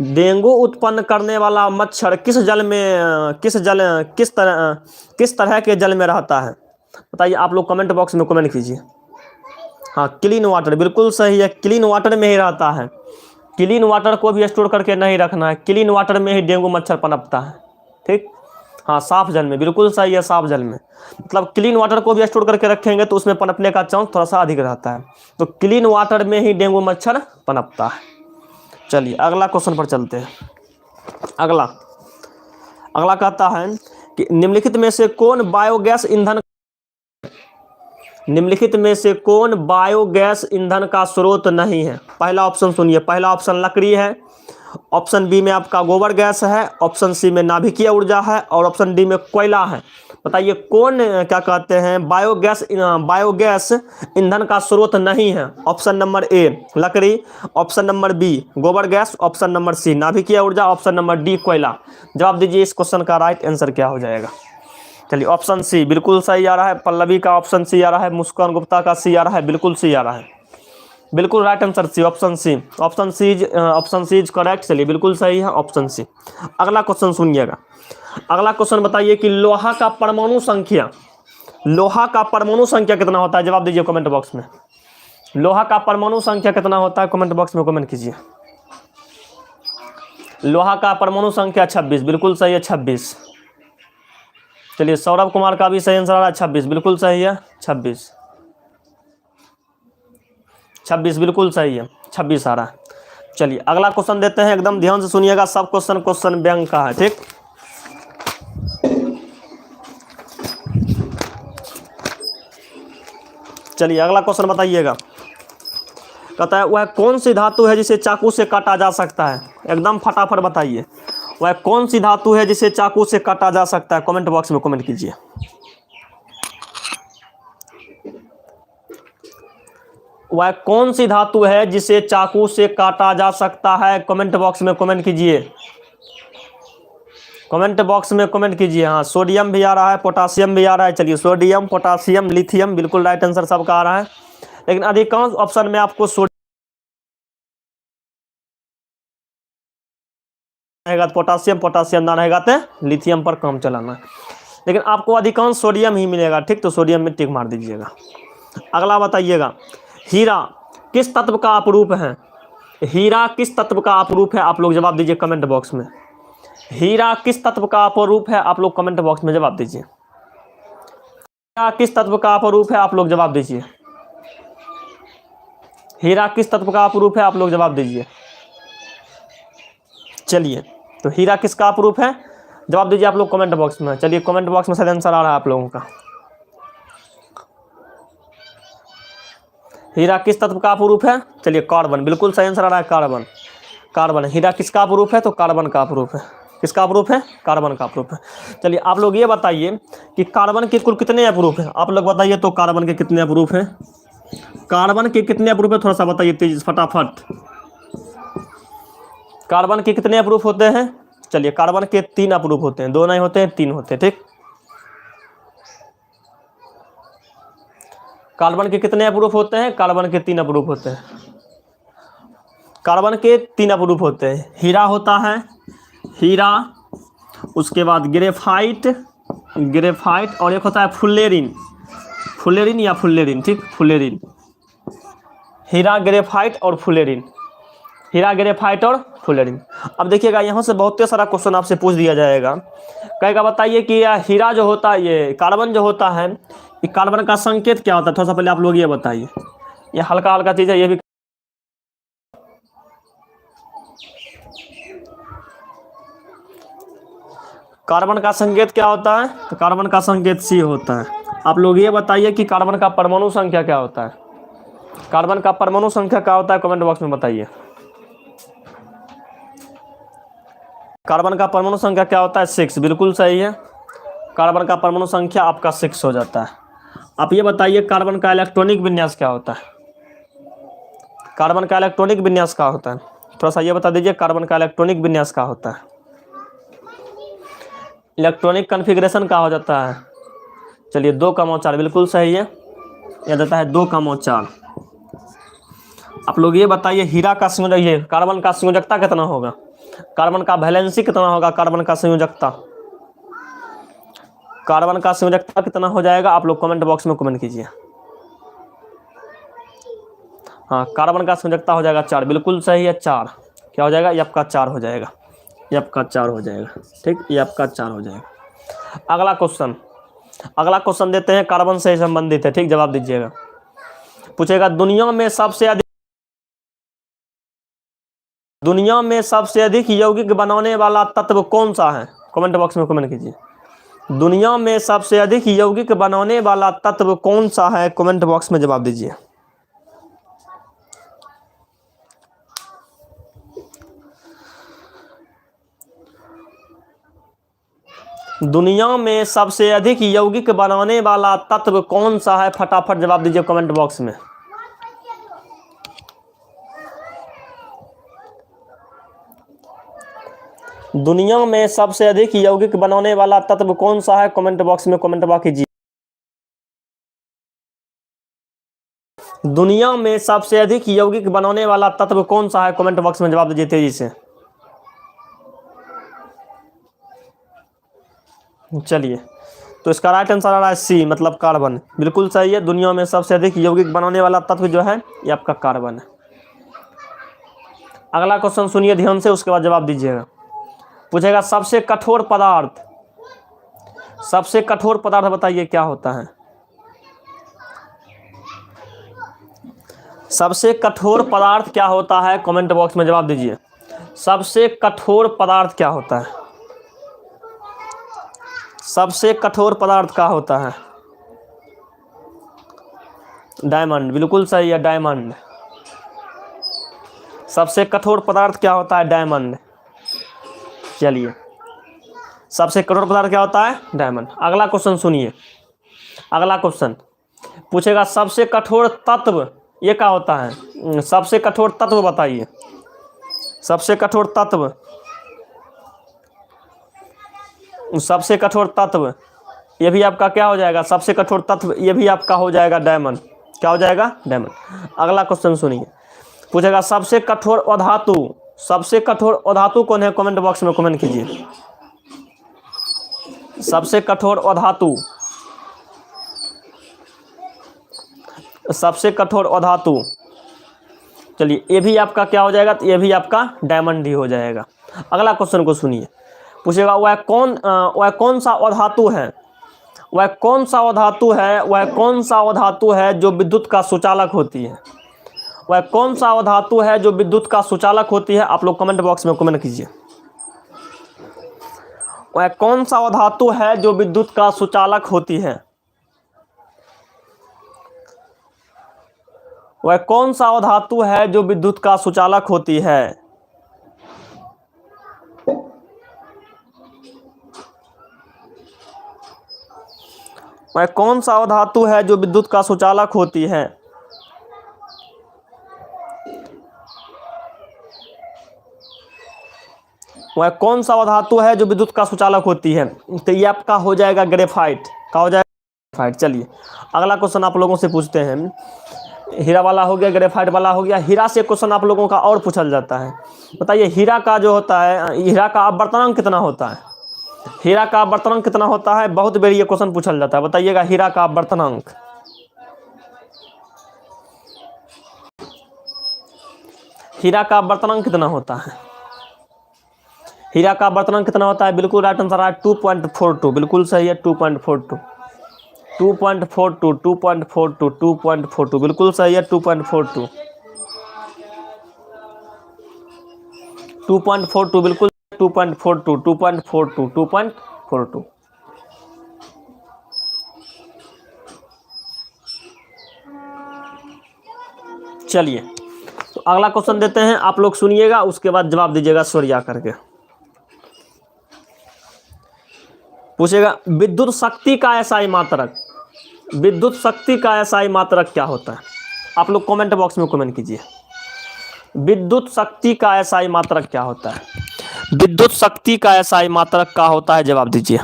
डेंगू उत्पन्न करने वाला मच्छर किस तरह के जल में रहता है, बताइए। आप लोग कमेंट बॉक्स में कमेंट कीजिए। हाँ क्लीन वाटर, बिल्कुल सही है। क्लीन वाटर में ही रहता है, क्लीन वाटर को भी स्टोर करके नहीं रखना है, क्लीन वाटर में ही डेंगू मच्छर पनपता है, ठीक। हाँ साफ जल में, बिल्कुल सही है, साफ जल में। मतलब क्लीन वाटर को भी स्टोर करके रखेंगे तो उसमें पनपने का चांस थोड़ा सा अधिक रहता है, तो क्लीन वाटर में ही डेंगू मच्छर पनपता है। चलिए अगला क्वेश्चन पर चलते हैं। अगला कहता है कि निम्नलिखित में से कौन बायोगैस ईंधन का स्रोत नहीं है। पहला ऑप्शन सुनिए, पहला ऑप्शन लकड़ी है, ऑप्शन बी में आपका गोबर गैस है, ऑप्शन सी में नाभिकीय ऊर्जा है, और ऑप्शन डी में कोयला है। बताइए कौन क्या कहते हैं बायोगैस ईंधन का स्रोत नहीं है। ऑप्शन नंबर ए लकड़ी, ऑप्शन नंबर बी गोबर गैस, ऑप्शन नंबर सी नाभिकीय ऊर्जा, ऑप्शन नंबर डी कोयला। जवाब दीजिए, इस क्वेश्चन का राइट आंसर क्या हो जाएगा। चलिए ऑप्शन सी बिल्कुल सही आ रहा है, पल्लवी का ऑप्शन सी आ रहा है, मुस्कान गुप्ता का सी आ रहा है, बिल्कुल सी आ रहा है। बिल्कुल right answer c, option c. Option c is correct. चलिए बिल्कुल सही है ऑप्शन सी। अगला क्वेश्चन सुनिएगा। अगला क्वेश्चन बताइए कि लोहा का परमाणु संख्या, लोहा का परमाणु संख्या कितना होता है? जवाब दीजिए कमेंट बॉक्स में। लोहा का परमाणु संख्या कितना होता है? कमेंट बॉक्स में कमेंट कीजिए। लोहा का परमाणु संख्या 26, बिल्कुल सही है 26। चलिए सौरभ कुमार का भी सही आंसर आ रहा है 26, बिल्कुल सही है 26। 26 बिल्कुल सही है, 26 आ रहा है। चलिए अगला क्वेश्चन देते हैं, एकदम ध्यान से सुनिएगा, सब क्वेश्चन बैंक का है, ठीक। चलिए अगला क्वेश्चन बताइएगा। कहता है वह कौन सी धातु है जिसे चाकू से काटा जा सकता है? एकदम फटाफट बताइए, वह कौन सी धातु है जिसे चाकू से काटा जा सकता है? कमेंट बॉक्स में कमेंट कीजिए। वह कौन सी धातु है जिसे चाकू से काटा जा सकता है? कमेंट बॉक्स में कमेंट कीजिए, कमेंट बॉक्स में कमेंट कीजिए। हाँ सोडियम भी आ रहा है, पोटासियम भी आ रहा है। चलिए सोडियम, पोटासियम, लिथियम, बिल्कुल राइट आंसर सबका आ रहा है, लेकिन अधिकांश ऑप्शन में आपको रहेगा तो पोटासियम ना रहेगा तो लिथियम पर काम चलाना है, लेकिन आपको अधिकांश सोडियम ही मिलेगा, ठीक। तो सोडियम में टिक मार दीजिएगा। अगला बताइएगा, हीरा किस तत्व का अपरूप है? हीरा किस तत्व का अपरूप है? आप लोग जवाब दीजिए कमेंट बॉक्स में। हीरा किस तत्व का अपरूप है? आप लोग कमेंट बॉक्स में जवाब दीजिए। हीरा किस तत्व का अपरूप है? आप लोग जवाब दीजिए। हीरा किस तत्व का अपरूप है? आप लोग जवाब दीजिए। चलिए तो हीरा किसका अपरूप है? जवाब दीजिए आप लोग कमेंट बॉक्स में। चलिए कमेंट बॉक्स में सही आंसर आ रहा है आप लोगों का। हीरा किस तत्व का अपरूप है? चलिए कार्बन, बिल्कुल सही आंसर आ रहा है कार्बन। कार्बन, हीरा किसका अपरूप है? तो कार्बन का अपरूप है। किसका अपरूप है? कार्बन का अपरूप है। चलिए आप लोग ये बताइए कि कार्बन के कुल कितने अपरूप हैं? आप लोग बताइए तो कार्बन के कितने अपरूप हैं? कार्बन के कितने अपरूप है? थोड़ा सा बताइए तेज फटाफट। कार्बन के कितने अपरूप होते हैं? चलिए कार्बन के 3 अपरूप होते हैं, 2 नहीं होते हैं, 3 होते हैं, ठीक। कार्बन के कितने अपरूप होते हैं? कार्बन के 3 अपरूप होते हैं। कार्बन के 3 अपरूप होते हैं। हीरा होता है, हीरा, उसके बाद ग्रेफाइट, ग्रेफाइट, और एक होता है फुल्लेरिन, फुल्लेरिन या फुल्लेरिन, ठीक, फुल्लेरिन। हीरा, ग्रेफाइट और फुल्लेरिन, हीरा, ग्रेफाइट और फुल्लेरिन। अब देखिएगा यहाँ से बहुत सारा क्वेश्चन आपसे पूछ दिया जाएगा। कहेगा बताइए कि हीरा जो होता है, ये कार्बन जो होता है, ये कार्बन का संकेत क्या होता है? थोड़ा सा पहले आप लोग ये बताइए, ये हल्का हल्का चीज़ है, ये भी। कार्बन का संकेत क्या होता है? तो कार्बन का संकेत सी होता है। आप लोग ये बताइए कि कार्बन का परमाणु संख्या क्या होता है? कार्बन का परमाणु संख्या क्या होता है? कमेंट बॉक्स में बताइए। कार्बन का परमाणु संख्या क्या होता है? 6, बिल्कुल सही है। कार्बन का परमाणु संख्या आपका 6 हो जाता है। आप ये बताइए कार्बन का इलेक्ट्रॉनिक विन्यास क्या होता है? कार्बन का इलेक्ट्रॉनिक विन्यास क्या होता है? थोड़ा सा ये बता दीजिए, कार्बन का इलेक्ट्रॉनिक विन्यास क्या होता है? इलेक्ट्रॉनिक कॉन्फ़िगरेशन क्या हो जाता है? चलिए 2,4, बिल्कुल सही है, यह देता है 2,4। आप लोग ये बताइए हीरा का संयोजक, ये कार्बन का संयोजकता कितना होगा? कार्बन का वैलेंसी कितना होगा? कार्बन का संयोजकता, कार्बन का संयोजकता कितना हो जाएगा? आप लोग कमेंट बॉक्स में कमेंट कीजिए। हाँ कार्बन का संयोजकता हो जाएगा 4, बिल्कुल सही है 4। क्या हो जाएगा? ये आपका 4 हो जाएगा, ये आपका 4 हो जाएगा, ठीक, ये आपका 4 हो जाएगा। अगला क्वेश्चन देते हैं, कार्बन से संबंधित है, ठीक, जवाब दीजिएगा। पूछेगा दुनिया में सबसे अधिक यौगिक बनाने वाला तत्व कौन सा है? कमेंट बॉक्स में कमेंट कीजिए। दुनिया में सबसे अधिक यौगिक बनाने वाला तत्व कौन सा है? कमेंट बॉक्स में जवाब दीजिए। दुनिया में सबसे अधिक यौगिक बनाने वाला तत्व कौन सा है? फटाफट जवाब दीजिए कमेंट बॉक्स में। दुनिया में सबसे अधिक यौगिक बनाने वाला तत्व कौन सा है? कमेंट बॉक्स में कमेंट कीजिए। दुनिया में सबसे अधिक यौगिक बनाने वाला तत्व कौन सा है? कमेंट बॉक्स में जवाब दीजिए तेजी से। चलिए, तो इसका राइट आंसर आ रहा है सी, मतलब कार्बन। बिल्कुल सही है। दुनिया में सबसे अधिक यौगिक बनाने वाला तत्व जो है ये आपका कार्बन है। अगला क्वेश्चन सुनिए ध्यान से, उसके बाद जवाब दीजिएगा। पूछेगा सबसे कठोर पदार्थ, सबसे कठोर पदार्थ बताइए क्या होता है? सबसे कठोर पदार्थ क्या होता है? कमेंट बॉक्स में जवाब दीजिए। सबसे कठोर पदार्थ क्या होता है? सबसे कठोर पदार्थ क्या होता है? डायमंड। बिल्कुल सही है, डायमंड। सबसे कठोर पदार्थ क्या होता है? डायमंड। चलिए, सबसे कठोर पदार्थ क्या होता है? डायमंड। अगला क्वेश्चन सुनिए। अगला क्वेश्चन पूछेगा सबसे कठोर तत्व ये क्या होता है? सबसे कठोर तत्व बताइए। सबसे कठोर तत्व, सबसे कठोर तत्व ये भी आपका क्या हो जाएगा? सबसे कठोर तत्व ये भी आपका हो जाएगा डायमंड। क्या हो जाएगा? डायमंड। अगला क्वेश्चन सुनिए। पूछेगा सबसे कठोर अधातु, सबसे कठोर अधातु कौन है? कमेंट बॉक्स में कमेंट कीजिए। सबसे कठोर अधातु, सबसे कठोर अधातु। चलिए, ये भी आपका क्या हो जाएगा? तो ये भी आपका डायमंड ही हो जाएगा। अगला क्वेश्चन को सुनिए। पूछेगा वह कौन सा अधातु है? वह कौन सा अधातु है? वह कौन सा अधातु है जो विद्युत का सुचालक होती है? वह कौन सा अधातु है जो विद्युत का सुचालक होती है? आप लोग कमेंट बॉक्स में कमेंट कीजिए। वह कौन सा अधातु है जो विद्युत का सुचालक होती है? वह कौन सा अधातु है जो विद्युत का सुचालक होती है? वह कौन सा धातु है जो विद्युत का सुचालक होती है? वह कौन सा धातु है जो विद्युत का सुचालक होती है? तो ये आपका हो जाएगा ग्रेफाइट। क्या हो जाएगा? ग्रेफाइट। चलिए, अगला क्वेश्चन आप लोगों से पूछते हैं। हीरा वाला हो गया, ग्रेफाइट वाला हो गया। हीरा से क्वेश्चन आप लोगों का और पूछा जाता है। बताइए हीरा का जो होता है, हीरा का अपवर्तनांक कितना होता है? हीरा का अपवर्तनांक कितना होता है? बहुत बार ये क्वेश्चन पूछा जाता है। बताइएगा हीरा का अपवर्तनांक। हीरा का अपवर्तनांक कितना होता है? हीरा का अपवर्तनांक कितना होता है? बिल्कुल राइट आंसर है 2.42। बिल्कुल सही है, 2.42। 2.42, 2.42, 2.42। बिल्कुल सही है, 2.42। 2.42 बिल्कुल 2.42, 2.42, 2.42। चलिए, तो अगला क्वेश्चन देते हैं, आप लोग सुनिएगा, उसके बाद जवाब दीजिएगा सोरिया करके। पूछेगा विद्युत शक्ति का एसआई मात्रक, विद्युत शक्ति का एसआई मात्रक क्या होता है? आप लोग कमेंट बॉक्स में कमेंट कीजिए। विद्युत शक्ति का एसआई मात्रक क्या होता है? विद्युत शक्ति का एसआई मात्रक क्या होता है? जवाब दीजिए।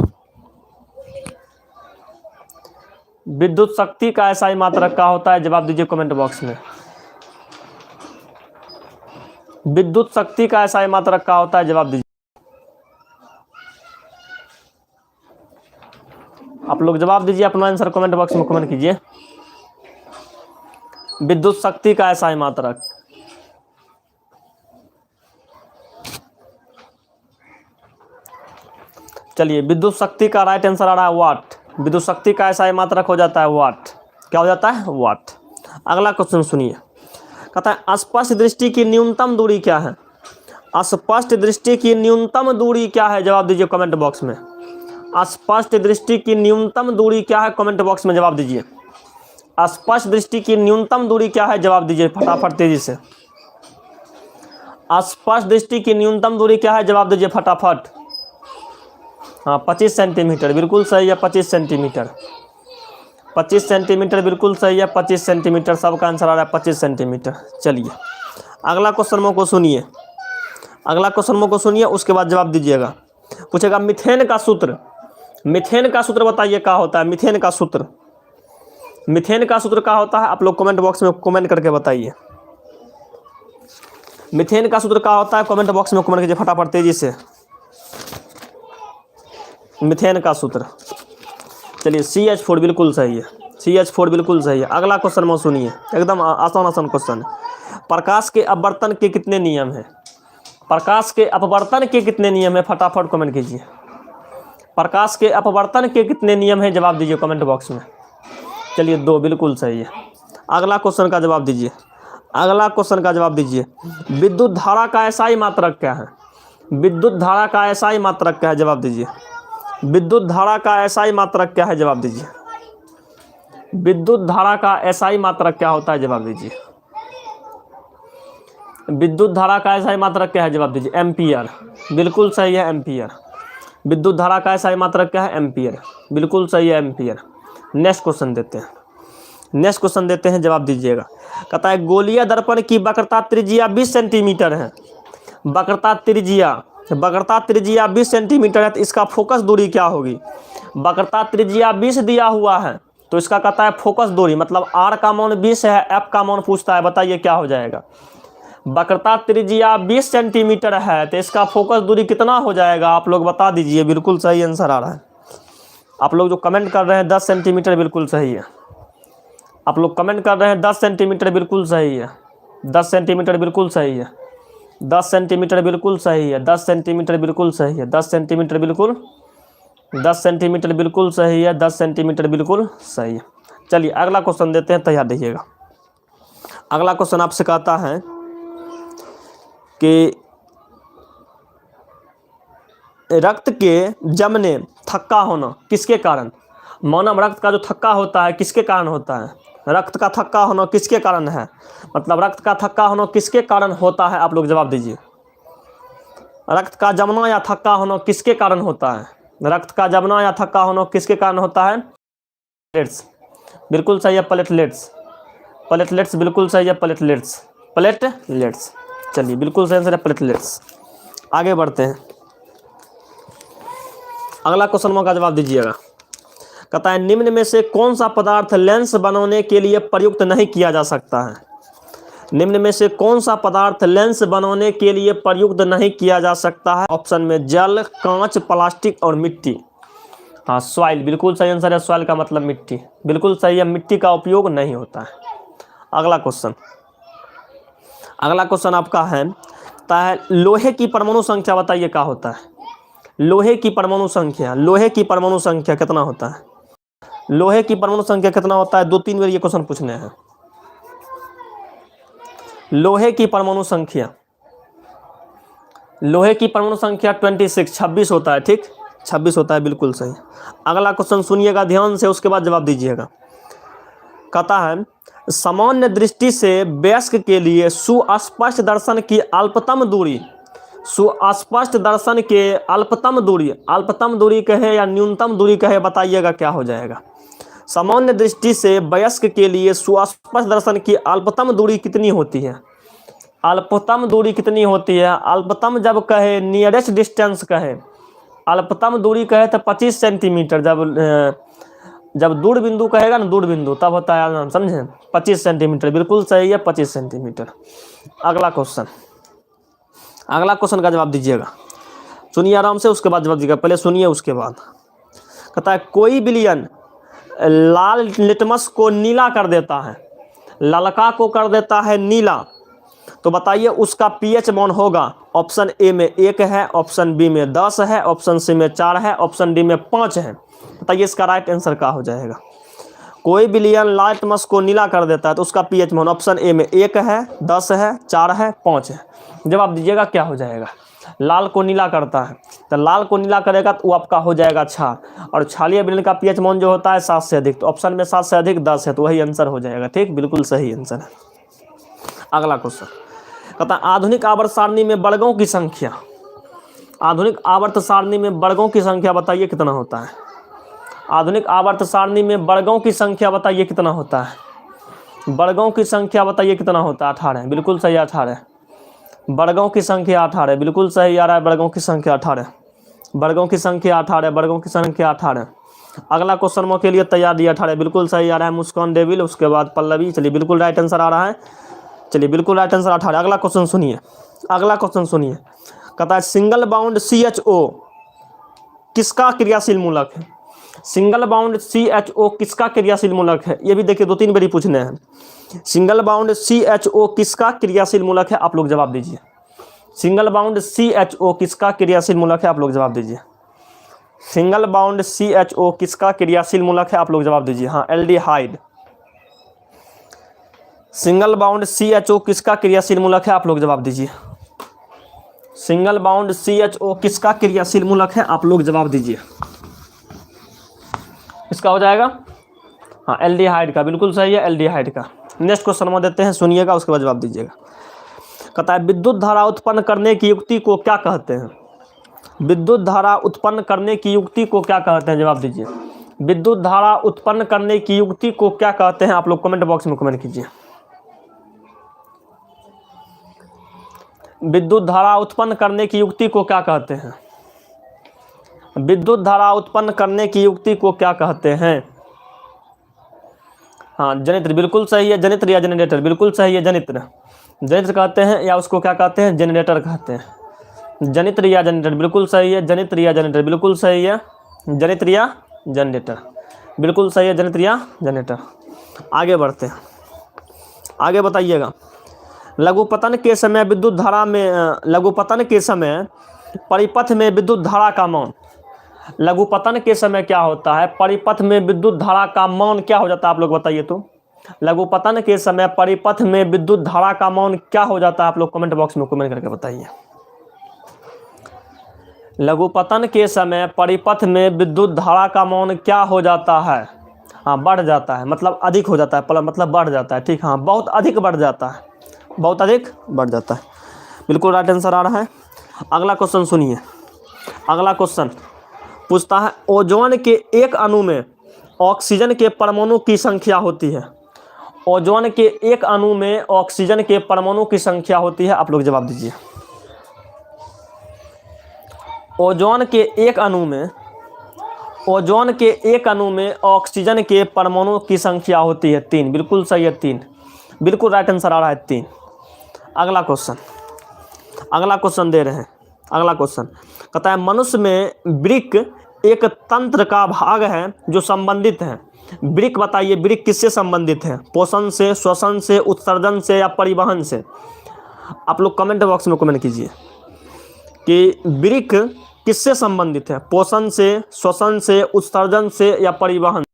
विद्युत शक्ति का एसआई मात्रक क्या होता है? जवाब दीजिए कमेंट बॉक्स में। विद्युत शक्ति का एसआई मात्रक क्या होता है? जवाब दीजिए। आप लोग जवाब दीजिए, अपना आंसर कमेंट बॉक्स में कमेंट कीजिए। विद्युत शक्ति का एसआई मात्रक। चलिए, विद्युत शक्ति का राइट आंसर आ रहा है वाट। विद्युत शक्ति का एसआई मात्रक हो जाता है वाट। क्या हो जाता है? वाट। अगला क्वेश्चन सुनिए। कहता है स्पष्ट दृष्टि की न्यूनतम दूरी क्या है? स्पष्ट दृष्टि की न्यूनतम दूरी क्या है? जवाब दीजिए कमेंट बॉक्स में। स्पष्ट दृष्टि की न्यूनतम दूरी क्या है? कमेंट बॉक्स में जवाब दीजिए। स्पष्ट दृष्टि की न्यूनतम दूरी क्या है? जवाब दीजिए फटाफट तेजी से। स्पष्ट दृष्टि की न्यूनतम दूरी क्या है? जवाब दीजिए फटाफट। हाँ, 25 सेंटीमीटर। बिल्कुल सही है, 25 सेंटीमीटर। 25 सेंटीमीटर बिल्कुल सही है, 25 सेंटीमीटर। सबका आंसर आ रहा है 25 सेंटीमीटर। चलिए, अगला क्वेश्चन को सुनिए। अगला क्वेश्चन को सुनिए, उसके बाद जवाब दीजिएगा। पूछेगा मीथेन का सूत्र। मीथेन का सूत्र बताइए क्या होता है? मीथेन का सूत्र। मीथेन का सूत्र क्या होता है? आप लोग कमेंट बॉक्स में कमेंट करके बताइए। मीथेन का सूत्र क्या होता है? कमेंट बॉक्स में कमेंट कीजिए फटाफट तेजी से। मीथेन का सूत्र, चलिए CH4 बिल्कुल सही है, CH4 बिल्कुल सही है। अगला क्वेश्चन में सुनिए, एकदम आसान आसान क्वेश्चन है। प्रकाश के अपवर्तन के कितने नियम हैं? प्रकाश के अपवर्तन के कितने नियम हैं? फटाफट कमेंट कीजिए। प्रकाश के अपवर्तन के कितने नियम हैं? जवाब दीजिए कमेंट बॉक्स में। चलिए 2 बिल्कुल सही है। अगला क्वेश्चन का जवाब दीजिए। अगला क्वेश्चन का जवाब दीजिए। विद्युत धारा का एसआई मात्रक क्या है? विद्युत धारा का एसआई मात्रक क्या है? जवाब दीजिए। विद्युत धारा का एसआई मात्रक क्या है? जवाब दीजिए। विद्युत धारा का एसआई मात्रक क्या होता है? जवाब दीजिए। विद्युत धारा का एसआई मात्रक क्या है? जवाब दीजिए। एम्पियर, बिल्कुल सही है, एम्पियर। विद्युत धारा का एसआई मात्रक क्या है? एम्पियर, बिल्कुल सही है, एम्पियर। नेक्स्ट क्वेश्चन देते हैं, नेक्स्ट क्वेश्चन देते हैं, जवाब दीजिएगा। कहता है गोलीय दर्पण की वक्रता त्रिज्या 20 सेंटीमीटर है। वक्रता त्रिज्या 20 सेंटीमीटर है, तो इसका फोकस दूरी क्या होगी? वक्रता त्रिज्या 20 दिया हुआ है, तो इसका कहता है फोकस दूरी, मतलब R का मान 20 है, F का मान पूछता है, बताइए क्या हो जाएगा? वक्रता त्रिज्या 20 सेंटीमीटर है, तो इसका फोकस दूरी कितना हो जाएगा? आप लोग बता दीजिए। बिल्कुल सही आंसर आ रहा है। आप लोग जो कमेंट कर रहे हैं 10 सेंटीमीटर, बिल्कुल सही है। आप लोग कमेंट कर रहे हैं 10 सेंटीमीटर, बिल्कुल सही है। 10 सेंटीमीटर बिल्कुल सही है। 10 सेंटीमीटर बिल्कुल सही है। 10 सेंटीमीटर बिल्कुल सही है। 10 सेंटीमीटर बिल्कुल, 10 सेंटीमीटर बिल्कुल सही है। 10 सेंटीमीटर बिल्कुल सही है। चलिए अगला क्वेश्चन देते हैं, तैयार रहिएगा। अगला क्वेश्चन आपसे कहता है कि रक्त के जमने थक्का होना किसके कारण? मानव रक्त का जो थक्का होता है किसके कारण होता है? रक्त का थक्का होना किसके कारण है? मतलब रक्त का थक्का होना किसके कारण होता है? आप लोग जवाब दीजिए। रक्त का जमना या थक्का होना किसके कारण होता है? रक्त का जमना या थक्का होना किसके कारण होता है? प्लेटलेट्स, बिल्कुल सही है, प्लेटलेट्स। प्लेटलेट्स बिल्कुल सही है, प्लेटलेट्स, प्लेटलेट्स। चलिए बिल्कुल सही आंसर है, प्लेटलेट्स। आगे बढ़ते हैं, अगला क्वेश्चन का जवाब दीजिएगा। कहता है निम्न में से कौन सा पदार्थ लेंस बनाने के लिए प्रयुक्त नहीं किया जा सकता है? निम्न में से कौन सा पदार्थ लेंस बनाने के लिए प्रयुक्त नहीं किया जा सकता है? ऑप्शन में जल, कांच, प्लास्टिक और मिट्टी। हाँ, सॉइल, बिल्कुल सही आंसर है। सॉइल का मतलब मिट्टी, बिल्कुल सही है, मिट्टी का उपयोग नहीं होता है। अगला क्वेश्चन, अगला क्वेश्चन आपका है, कहता है लोहे की परमाणु संख्या बताइए क्या होता है? लोहे की परमाणु संख्या, लोहे की परमाणु संख्या कितना होता है? लोहे की परमाणु संख्या कितना होता है? 2-3 बार ये क्वेश्चन पूछने हैं। लोहे की परमाणु संख्या, लोहे की परमाणु संख्या 26 होता है। ठीक, 26 होता है, बिल्कुल सही। अगला क्वेश्चन सुनिएगा ध्यान से, उसके बाद जवाब दीजिएगा। कहता है सामान्य दृष्टि से वयस्क के लिए सुस्पष्ट दर्शन की अल्पतम दूरी, सुस्पष्ट दर्शन के अल्पतम दूरी कहे या न्यूनतम दूरी कहे, बताइएगा क्या हो जाएगा? सामान्य दृष्टि से वयस्क के लिए सुस्पष्ट दर्शन की अल्पतम दूरी कितनी होती है? अल्पतम दूरी कितनी होती है? अल्पतम जब कहे, नियरेस्ट डिस्टेंस कहे, अल्पतम दूरी कहे तो 25 सेंटीमीटर। जब दूर बिंदु कहेगा ना, दूर बिंदु, तब होता है, समझे, 25 सेंटीमीटर। बिल्कुल सही है, 25 सेंटीमीटर। अगला क्वेश्चन, अगला क्वेश्चन का जवाब दीजिएगा। सुनिए आराम से, उसके बाद जवाब दीजिएगा। पहले सुनिए उसके बाद। कहता है कोई विलयन लाल लिटमस को नीला कर देता है, ललका को कर देता है नीला, तो बताइए उसका पीएच मान होगा? ऑप्शन ए में 1 है, ऑप्शन बी में 10 है, ऑप्शन सी में 4 है, ऑप्शन डी में 5 है। बताइए इसका राइट आंसर क्या हो जाएगा? कोई विलयन लाल लिटमस को नीला कर देता है तो उसका पीएच मान ऑप्शन ए में 1 है, 10 है, 4 है, 5 है। जवाब दीजिएगा क्या हो जाएगा? लाल को नीला करता है, तो लाल को नीला करेगा तो वो आपका हो जाएगा छाल, और छालीय विलयन का पीएच मान जो होता है 7 से अधिक, तो ऑप्शन में 7 से अधिक 10 है, तो वही आंसर हो जाएगा। ठीक, बिल्कुल सही आंसर है। अगला क्वेश्चन कहता है आधुनिक आवर्त सारणी में वर्गों की संख्या, आधुनिक आवर्त सारणी में वर्गों की संख्या बताइए कितना होता है? आधुनिक आवर्त सारणी में वर्गों की संख्या बताइए कितना होता है? वर्गों की संख्या बताइए कितना होता है? 18, बिल्कुल सही, 18। वर्गों की संख्या 18, बिल्कुल सही आ रहा है। वर्गों की संख्या 18, वर्गों की संख्या 18, वर्गों की संख्या 18। अगला क्वेश्चन के लिए तैयार दिया 18, बिल्कुल सही आ रहा है मुस्कान डेविल, उसके बाद पल्लवी। चलिए बिल्कुल राइट आंसर आ रहा है, चलिए बिल्कुल राइट आंसर 18। अगला क्वेश्चन सुनिए, अगला क्वेश्चन सुनिए, कहता है सिंगल बाउंड CHO किसका क्रियाशील मूलक है? सिंगल बाउंड CHO किसका क्रियाशील मूलक है? ये भी देखिए 2-3 बारी पूछने हैं। सिंगल बाउंड CHO किसका क्रियाशील मूलक है? आप लोग जवाब दीजिए। सिंगल बाउंड CHO किसका क्रियाशील मूलक है? आप लोग जवाब दीजिए। सिंगल बाउंड CHO किसका क्रियाशील मूलक है? आप लोग जवाब दीजिए। हाँ, एल्डिहाइड। सिंगल बाउंड CHO किसका क्रियाशील मूलक है? आप लोग जवाब दीजिए। सिंगल बाउंड CHO किसका क्रियाशील मूलक है? आप लोग जवाब दीजिए। इसका हो जाएगा हाँ एल्डिहाइड का, बिल्कुल सही है एल्डिहाइड का। नेक्स्ट क्वेश्चन में देते हैं, सुनिएगा, उसके बाद जवाब दीजिएगा। कहता है विद्युत धारा उत्पन्न करने की युक्ति को क्या कहते हैं? विद्युत धारा उत्पन्न करने की युक्ति को क्या कहते हैं? जवाब दीजिए। विद्युत धारा उत्पन्न करने की युक्ति को क्या कहते हैं? आप लोग कमेंट बॉक्स में कमेंट कीजिए। विद्युत धारा उत्पन्न करने की युक्ति को क्या कहते हैं? विद्युत धारा उत्पन्न करने की युक्ति को क्या कहते हैं? हाँ जनित्र, बिल्कुल सही है। जनित्र या जनरेटर, बिल्कुल सही है। जनित्र, जनित्र कहते हैं या उसको क्या कहते हैं? जनरेटर कहते हैं। जनित्र या जनरेटर, बिल्कुल सही है। जनित्र या जनरेटर, बिल्कुल सही है। जनित्र या जनरेटर, बिल्कुल सही है। जनित्र या जनरेटर। आगे बढ़ते हैं, आगे बताइएगा। लघुपतन के समय विद्युत धारा में लघुपतन के समय परिपथ में विद्युत धारा का मान, लघुपतन के समय क्या होता है? परिपथ में विद्युत धारा का मान क्या हो जाता है? आप लोग बताइए तो। लघुपतन के समय परिपथ में विद्युत धारा का मान क्या हो जाता है? आप लोग कमेंट बॉक्स में कमेंट करके बताइए। लघुपतन के समय परिपथ में विद्युत धारा का मान क्या हो जाता है? हाँ बढ़ जाता है, मतलब अधिक हो जाता है, मतलब बढ़ जाता है। ठीक, हाँ बहुत अधिक बढ़ जाता है, बहुत अधिक बढ़ जाता है। बिल्कुल राइट आंसर आ रहा है। अगला क्वेश्चन सुनिए, अगला क्वेश्चन पूछता है ओजोन के एक अणु में ऑक्सीजन के परमाणु की संख्या होती है। ओजोन के एक अणु में ऑक्सीजन के परमाणु की संख्या होती है। आप लोग जवाब दीजिए। ओजोन के एक अणु में, ओजोन के एक अणु में ऑक्सीजन के परमाणु की संख्या होती है 3, बिल्कुल सही है 3, बिल्कुल राइट आंसर आ रहा है 3। अगला क्वेश्चन, अगला क्वेश्चन दे रहे हैं। अगला क्वेश्चन कहता है मनुष्य में वृक्क एक तंत्र का भाग है जो संबंधित है। वृक्क बताइए, वृक्क किससे संबंधित है? पोषण से, श्वसन से, उत्सर्जन से या परिवहन से? आप लोग कमेंट बॉक्स में कमेंट कीजिए कि वृक्क किससे संबंधित है? पोषण से, श्वसन से, उत्सर्जन से या परिवहन?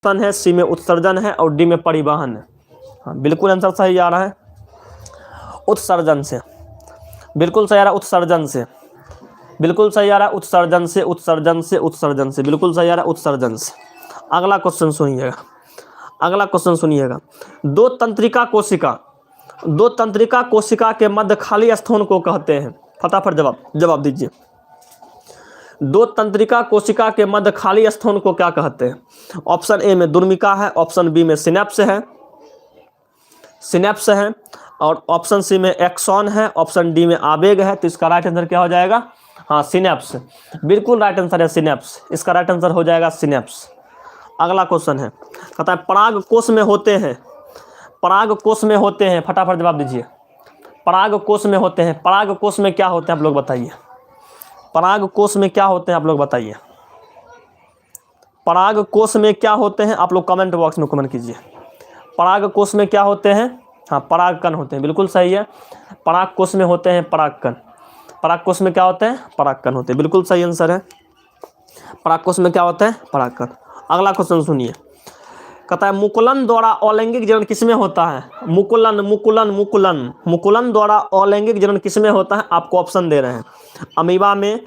है, सी में उत्सर्जन है और डी में परिवहन है। हाँ बिल्कुल आंसर सही आ रहा है, उत्सर्जन से, बिल्कुल सही आ रहा है उत्सर्जन से, बिल्कुल सही आ रहा है उत्सर्जन से, उत्सर्जन से, उत्सर्जन से, बिल्कुल सही आ रहा है उत्सर्जन से। अगला क्वेश्चन सुनिएगा, अगला क्वेश्चन सुनिएगा। दो तंत्रिका कोशिका, दो तंत्रिका कोशिका के मध्य खाली स्थान को कहते हैं। फटाफट जवाब दीजिए। दो तंत्रिका कोशिका के मध्य खाली स्थान को क्या कहते हैं? ऑप्शन ए में दुर्मिका है, ऑप्शन बी में सिनेप्स है, सिनेप्स है, और ऑप्शन सी में एक्सॉन है, ऑप्शन डी में आवेग है। तो इसका राइट आंसर क्या हो जाएगा? हाँ सिनेप्स, बिल्कुल राइट आंसर है सिनेप्स। इसका राइट आंसर हो जाएगा सिनेप्स। अगला क्वेश्चन है, कहता है पराग कोश में होते हैं, पराग कोश में होते हैं। फटाफट जवाब दीजिए। पराग कोश में होते हैं, पराग कोश में क्या होते हैं? आप लोग बताइए। पराग कोश में क्या होते हैं? आप लोग बताइए। पराग कोश में क्या होते हैं? आप लोग कमेंट बॉक्स में कमेंट कीजिए। पराग कोश में क्या होते हैं? हाँ परागकण होते हैं, बिल्कुल सही है। पराग कोश में होते हैं परागकण। पराग कोश में क्या होते हैं? परागकण होते हैं, बिल्कुल सही आंसर है। पराग कोश में क्या होते हैं? परागकण। अगला क्वेश्चन सुनिए, कहता है मुकुलन द्वारा अलैंगिक जनन किसमें होता है? मुकुलन, मुकुलन, मुकुलन, मुकुलन द्वारा अलैंगिक जनन किसमें होता है? आपको ऑप्शन दे रहे हैं, अमीबा में,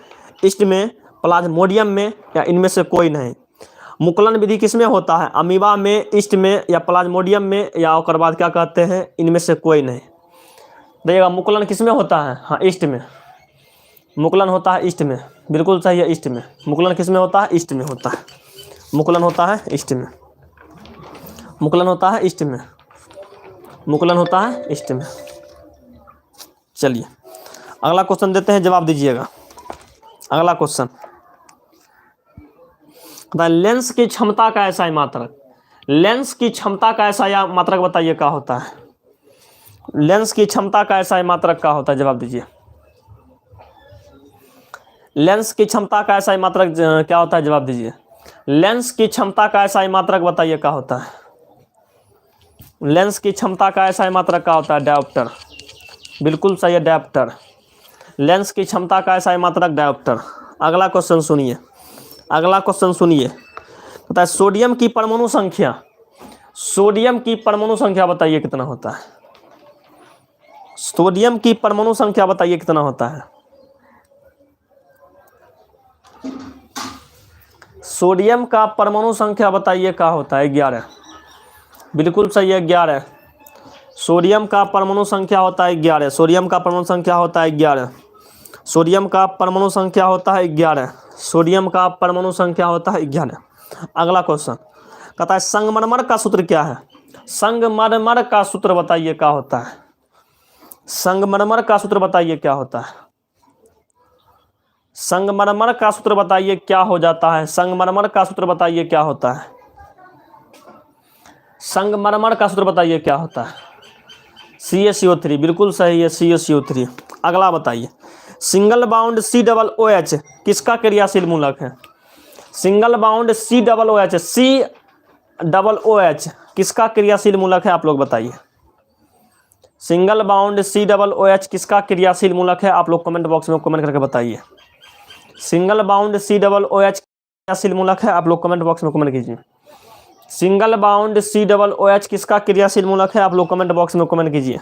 ईस्ट में, प्लाज्मोडियम में या इनमें से कोई नहीं। मुकुलन विधि किसमें होता है? अमीबा में, ईस्ट में या प्लाज्मोडियम में या उसके बाद क्या कहते हैं? इनमें से कोई नहीं। देखिएगा मुकुलन किसमें होता है? हाँ ईस्ट में, मुकुलन होता है ईस्ट में, बिल्कुल सही है ईस्ट में। मुकुलन किसमें होता है? ईस्ट में होता है। मुकुलन होता है ईस्ट में, मुकुलन होता है ईस्ट में, मुकुलन होता है ईस्ट में। चलिए अगला क्वेश्चन देते हैं, जवाब दीजिएगा। अगला क्वेश्चन, लेंस की क्षमता का ऐसा ही मात्रक, लेंस की क्षमता का ऐसा या मात्रक बताइए क्या होता है। लेंस की क्षमता का ऐसा ही मात्रक क्या होता है, जवाब दीजिए। लेंस की क्षमता का ऐसा ही मात्रक क्या होता है, जवाब दीजिए। लेंस की क्षमता का ऐसा ही मात्रक बताइए क्या होता है। लेंस की क्षमता का ऐसा ही मात्रक क्या होता है, डायोप्टर। बिल्कुल सही है, डायोप्टर। लेंस की क्षमता का ऐसा ही मात्रक डायोप्टर। अगला क्वेश्चन सुनिए, अगला क्वेश्चन सुनिए। पता है सोडियम की परमाणु संख्या, सोडियम की परमाणु संख्या बताइए कितना होता है। सोडियम की परमाणु संख्या बताइए कितना होता है। सोडियम का परमाणु संख्या बताइए क्या होता है, 11। बिल्कुल सही है, 11। सोडियम का परमाणु संख्या होता है 11। सोडियम का परमाणु संख्या होता है 11। सोडियम का परमाणु संख्या होता है 11। सोडियम का परमाणु संख्या होता है 11। अगला क्वेश्चन कहता है संगमरमर का सूत्र क्या है। संगमरमर का सूत्र बताइए क्या होता है। संगमरमर का सूत्र बताइए क्या होता है। संगमरमर का सूत्र बताइए क्या हो जाता है। संगमरमर का सूत्र बताइए क्या होता है। संगमरमर का सूत्र बताइए क्या होता है। CaCO3। बिल्कुल सही है, CaCO3। अगला बताइए सिंगल बाउंड COOH किसका क्रियाशील मूलक है। सिंगल बाउंड COOH किसका क्रियाशील मूलक है, आप लोग बताइए। सिंगल बाउंड COOH किसका क्रियाशील मूलक है, आप लोग कमेंट बॉक्स में कमेंट करके बताइए। सिंगल बाउंड COOH क्रियाशील मूलक है, आप लोग कमेंट बॉक्स में कमेंट कीजिए। सिंगल बाउंड COOH किसका क्रियाशील मूलक है, आप लोग कमेंट बॉक्स में कमेंट कीजिए।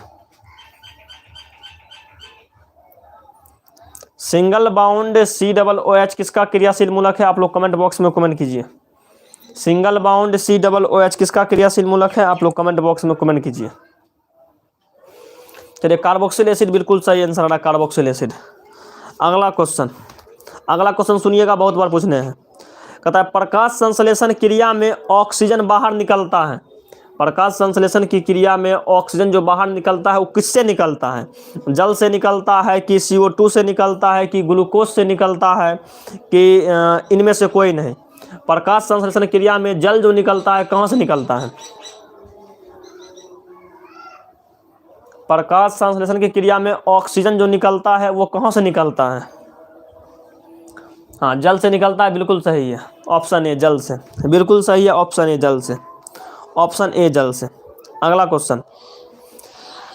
सिंगल बाउंड COOH किसका क्रियाशील मूलक है, आप लोग कमेंट बॉक्स में कमेंट कीजिए। सिंगल बाउंड COOH किसका क्रियाशील मूलक है, आप लोग कमेंट बॉक्स में कमेंट कीजिए। चलिए कार्बोक्सिल एसिड बिल्कुल सही आंसर रहा, कार्बोक्सिल एसिड। अगला क्वेश्चन, अगला क्वेश्चन सुनिएगा, बहुत बार पूछने हैं। कहता है प्रकाश संश्लेषण क्रिया में ऑक्सीजन बाहर निकलता है। प्रकाश संश्लेषण की क्रिया में ऑक्सीजन जो बाहर निकलता है वो किससे निकलता है। जल से निकलता है कि CO2 से निकलता है कि ग्लूकोज से निकलता है कि इनमें से कोई नहीं। प्रकाश संश्लेषण क्रिया में जल जो निकलता है कहाँ से निकलता है। प्रकाश संश्लेषण की क्रिया में ऑक्सीजन जो निकलता है वो कहाँ से निकलता है। हाँ, जल से निकलता है, बिल्कुल सही है, ऑप्शन ए जल से। बिल्कुल सही है, ऑप्शन ए जल से। ऑप्शन ए जल से। अगला क्वेश्चन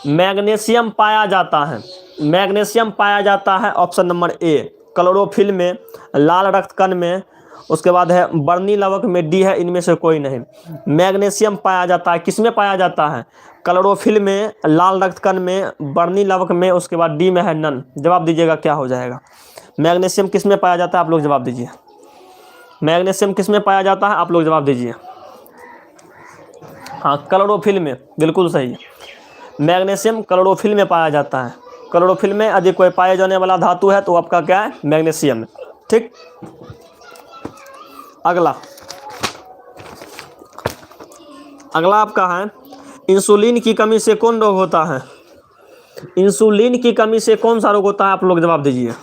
मैग्नीशियम पाया जाता है। मैग्नीशियम पाया जाता है ऑप्शन नंबर ए क्लोरोफिल में, लाल रक्त कण में, उसके बाद है बर्नी लवक में, डी है इनमें से कोई नहीं। मैग्नीशियम पाया जाता है किस में पाया जाता है, क्लोरोफिल में, लाल रक्त कण में, बर्नी लवक में, उसके बाद डी में है नन। जवाब दीजिएगा क्या हो जाएगा। मैग्नीशियम किस में पाया जाता है, आप लोग जवाब दीजिए। मैग्नीशियम किस में पाया जाता है, आप लोग जवाब दीजिए। हाँ, क्लोरोफिल में, बिल्कुल सही है। मैग्नीशियम क्लोरोफिल में पाया जाता है। क्लोरोफिल में यदि कोई पाए जाने वाला धातु है तो आपका क्या है, मैग्नीशियम। ठीक, अगला, अगला आपका है इंसुलिन की कमी से कौन रोग होता है। इंसुलिन की कमी से कौन सा रोग होता है, आप लोग जवाब दीजिए।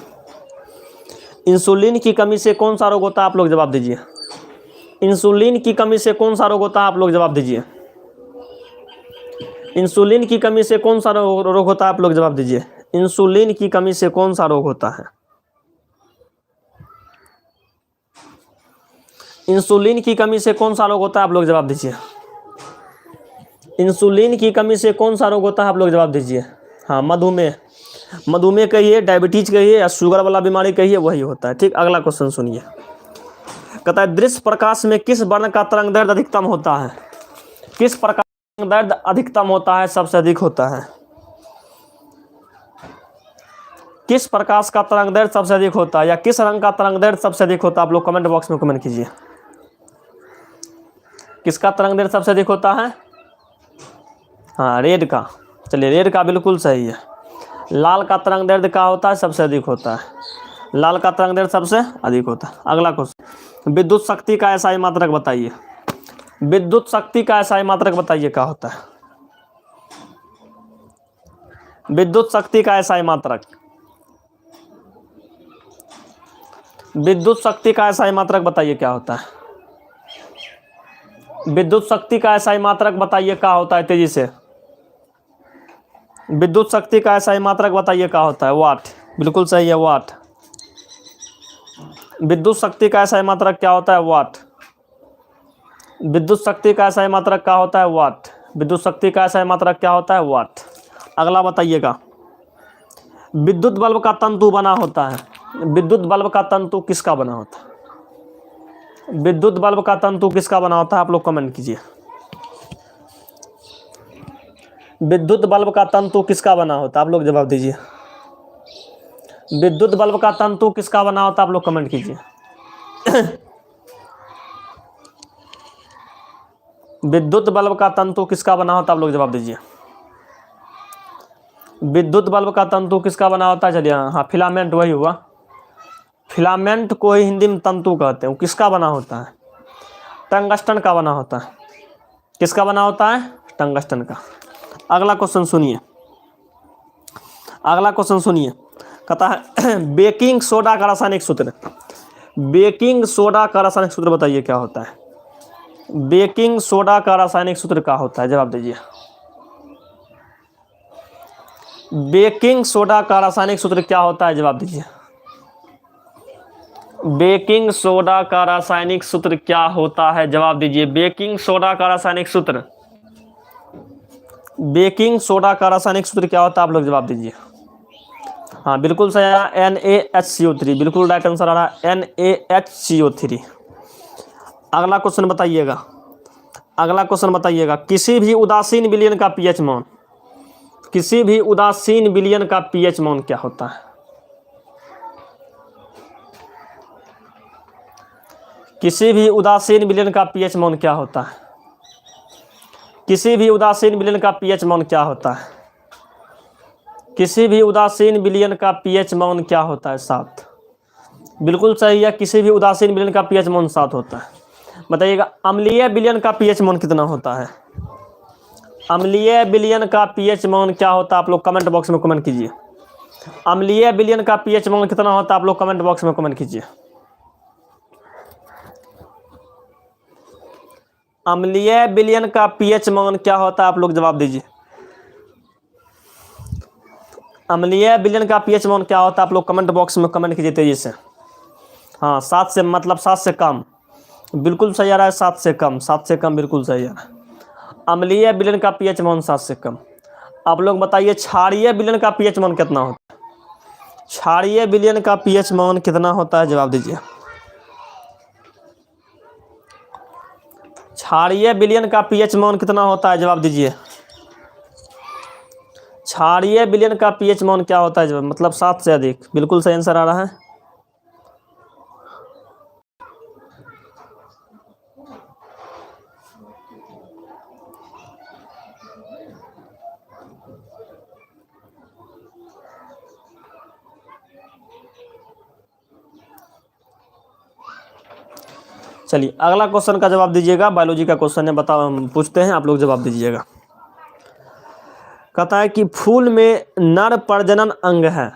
इंसुलिन की कमी से कौन सा रोग होता है, आप लोग जवाब दीजिए। इंसुलिन की कमी से कौन सा रोग होता है, आप लोग जवाब दीजिए। इंसुलिन की कमी से कौन सा रोग होता है, आप लोग जवाब दीजिए। इंसुलिन की कमी से कौन सा रोग होता है। इंसुलिन की कमी से कौन सा रोग होता है, आप लोग जवाब दीजिए। इंसुलिन की कमी से कौन सा रोग होता है, आप लोग जवाब दीजिए। हाँ, मधुमेह, मधुमेह कहिए, डायबिटीज कहिए या शुगर वाला बीमारी कहिए, वही होता है। ठीक, अगला क्वेश्चन सुनिए। कहता है दृश्य प्रकाश में किस वर्ण का तरंग दैर्ध्य अधिकतम होता है। किस प्रकार का दैर्ध्य अधिकतम होता है, सबसे अधिक होता है। किस प्रकाश का तरंग दैर्ध्य सबसे अधिक होता है या किस रंग का तरंग दैर्ध्य सबसे अधिक होता है, आप लोग कमेंट बॉक्स में कमेंट कीजिए। किसका तरंग दैर्ध्य सबसे अधिक होता है। हाँ, रेड का। चलिए, रेड का बिल्कुल सही है। लाल का तरंग दैर्ध्य क्या होता है, सबसे अधिक होता है। लाल का तरंग दैर्ध्य सबसे अधिक होता है। अगला क्वेश्चन विद्युत शक्ति का ऐसा ही मात्रक बताइए। विद्युत शक्ति का ऐसा ही मात्रक बताइए क्या होता है। विद्युत शक्ति का ऐसा ही मात्रक, विद्युत शक्ति का ऐसा ही मात्रक बताइए क्या होता है। विद्युत शक्ति का ऐसा ही मात्रक बताइए क्या होता है, तेजी से। विद्युत शक्ति का ऐसा ही मात्रक बताइए क्या होता है, वाट। बिल्कुल सही है, वाट। विद्युत शक्ति का ऐसा ही मात्रक क्या होता है, वाट। विद्युत शक्ति का ऐसा ही मात्रक क्या होता है, वाट। विद्युत शक्ति का ऐसा ही मात्रक क्या होता है, वाट। अगला बताइएगा, विद्युत बल्ब का तंतु बना होता है। विद्युत बल्ब का तंतु किसका बना होता है? विद्युत बल्ब का तंतु किसका बना होता है, आप लोग कमेंट कीजिए। विद्युत बल्ब का तंतु किसका बना होता है, आप लोग जवाब दीजिए। विद्युत बल्ब का तंतु किसका बना होता है, आप लोग कमेंट कीजिए। विद्युत बल्ब का तंतु किसका बना होता है, आप लोग जवाब दीजिए। विद्युत बल्ब का तंतु किसका बना होता है, चलिए। हाँ, फिलामेंट, वही हुआ। फिलामेंट को ही हिंदी में तंतु कहते हैं। वो किसका बना होता है, टंगस्टन का बना होता है। किसका बना होता है, टंगस्टन का। अगला क्वेश्चन सुनिए, अगला क्वेश्चन सुनिए। कहता है बेकिंग सोडा का रासायनिक सूत्र। बेकिंग सोडा का रासायनिक सूत्र बताइए क्या होता है। बेकिंग सोडा का रासायनिक सूत्र क्या होता है, जवाब दीजिए। बेकिंग सोडा का रासायनिक सूत्र क्या होता है, जवाब दीजिए। बेकिंग सोडा का रासायनिक सूत्र क्या होता है, जवाब दीजिए। बेकिंग सोडा का रासायनिक सूत्र, बेकिंग सोडा का रासायनिक सूत्र क्या होता है, आप लोग जवाब दीजिए। हाँ, बिल्कुल सही है, NaHCO3। बिल्कुल राइट आंसर आ रहा है, NaHCO3। अगला क्वेश्चन बताइएगा, अगला क्वेश्चन बताइएगा। किसी भी उदासीन विलयन का पीएच मान, किसी भी उदासीन विलयन का पीएच मान क्या होता है। किसी भी उदासीन विलयन का पीएच मान क्या होता है। किसी भी उदासीन विलयन का पीएच मान क्या होता है। किसी भी उदासीन विलयन का पीएच मान क्या होता है, 7। बिल्कुल सही है, किसी भी उदासीन विलयन का पीएच मान 7 होता है। बताइएगा, अम्लीय विलयन का पीएच मान कितना होता है। अम्लीय विलयन का पीएच मान क्या होता है, आप लोग कमेंट बॉक्स में कमेंट कीजिए। अम्लीय विलयन का पीएच मान कितना होता है, आप लोग कमेंट बॉक्स में कमेंट कीजिए। अम्लीय विलयन का पीएच मान क्या होता है, आप लोग जवाब दीजिए। अम्लीय विलयन का पीएच मान क्या होता है, आप लोग कमेंट बॉक्स में कमेंट कीजिए तेजी से। हाँ, 7 से, मतलब 7 से कम। बिल्कुल सही आ रहा है, 7 से कम, 7 से कम, बिल्कुल सही आ रहा है। अम्लीय विलयन का पीएच मान 7 से कम। आप लोग बताइए, क्षारीय विलयन का पीएच मान कितना होता है। क्षारीय विलयन का पीएच मान कितना होता है, जवाब दीजिए। क्षारीय विलयन का पीएच मान कितना होता है, जवाब दीजिए। क्षारीय विलयन का पीएच मान क्या होता है, जवाब, मतलब 7 से अधिक। बिल्कुल सही आंसर आ रहा है। चलिए, अगला क्वेश्चन का जवाब दीजिएगा। बायोलॉजी का क्वेश्चन है, पूछते हैं, आप लोग जवाब दीजिएगा। कहता है कि फूल में नर प्रजनन अंग है।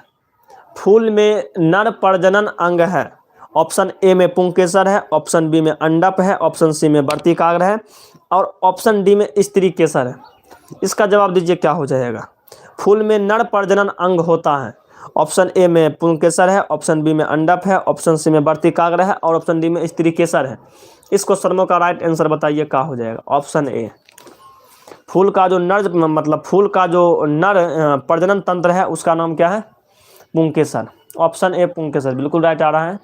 फूल में नर प्रजनन अंग है। ऑप्शन ए में पुंकेसर है, ऑप्शन बी में अंडप है, ऑप्शन सी में वर्तिकाग्र है, और ऑप्शन डी में स्त्री केसर है। इसका जवाब दीजिए क्या हो जाएगा। फूल में नर प्रजनन अंग होता है। ऑप्शन ए में पुंकेसर है, ऑप्शन बी में अंडप है, ऑप्शन सी में वर्तिकाग्र है, और ऑप्शन डी में स्त्री केसर है। इस क्वेश्चन का राइट आंसर बताइए क्या हो जाएगा। ऑप्शन ए, फूल का जो नर, मतलब फूल का जो नर प्रजनन तंत्र है उसका नाम क्या है, पुंकेसर। ऑप्शन ए पुंकेसर, बिल्कुल राइट आ रहा है।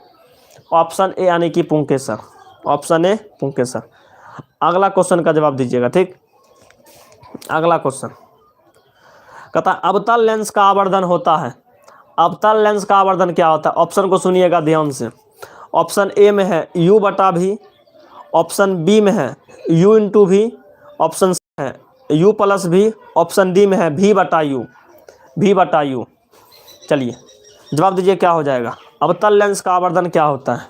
ऑप्शन ए यानी कि पुंकेसर, ऑप्शन ए पुंकेसर। अगला क्वेश्चन का जवाब दीजिएगा, ठीक। अगला क्वेश्चन कहता है अवतल लेंस का आवर्धन होता है। अवतल लेंस का आवर्धन क्या होता है, ऑप्शन को सुनिएगा ध्यान से। ऑप्शन ए में है U/V, ऑप्शन बी में है U/V, ऑप्शन सी है U+V, ऑप्शन डी में है V/U, V/U। चलिए जवाब दीजिए क्या हो जाएगा। अवतल लेंस का आवर्धन क्या होता है,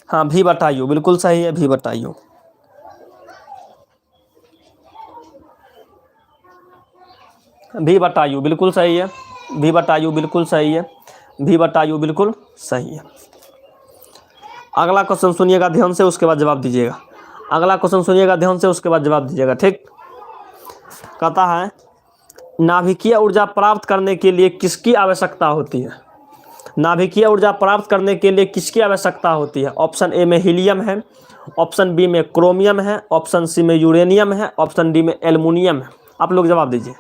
हाँ V/U, बिल्कुल सही है, V/U। V/U बिल्कुल सही है, V/U बिल्कुल सही है, V/U बिल्कुल सही है। अगला क्वेश्चन सुनिएगा ध्यान से, उसके बाद जवाब दीजिएगा। अगला क्वेश्चन सुनिएगा ध्यान से, उसके बाद जवाब दीजिएगा, ठीक। कहता है नाभिकीय ऊर्जा प्राप्त करने के लिए किसकी आवश्यकता होती है? नाभिकीय ऊर्जा प्राप्त करने के लिए किसकी आवश्यकता होती है? ऑप्शन ए में हीलियम है, ऑप्शन बी में क्रोमियम है, ऑप्शन सी में यूरेनियम है, ऑप्शन डी में एल्युमिनियम है। आप लोग जवाब दीजिए।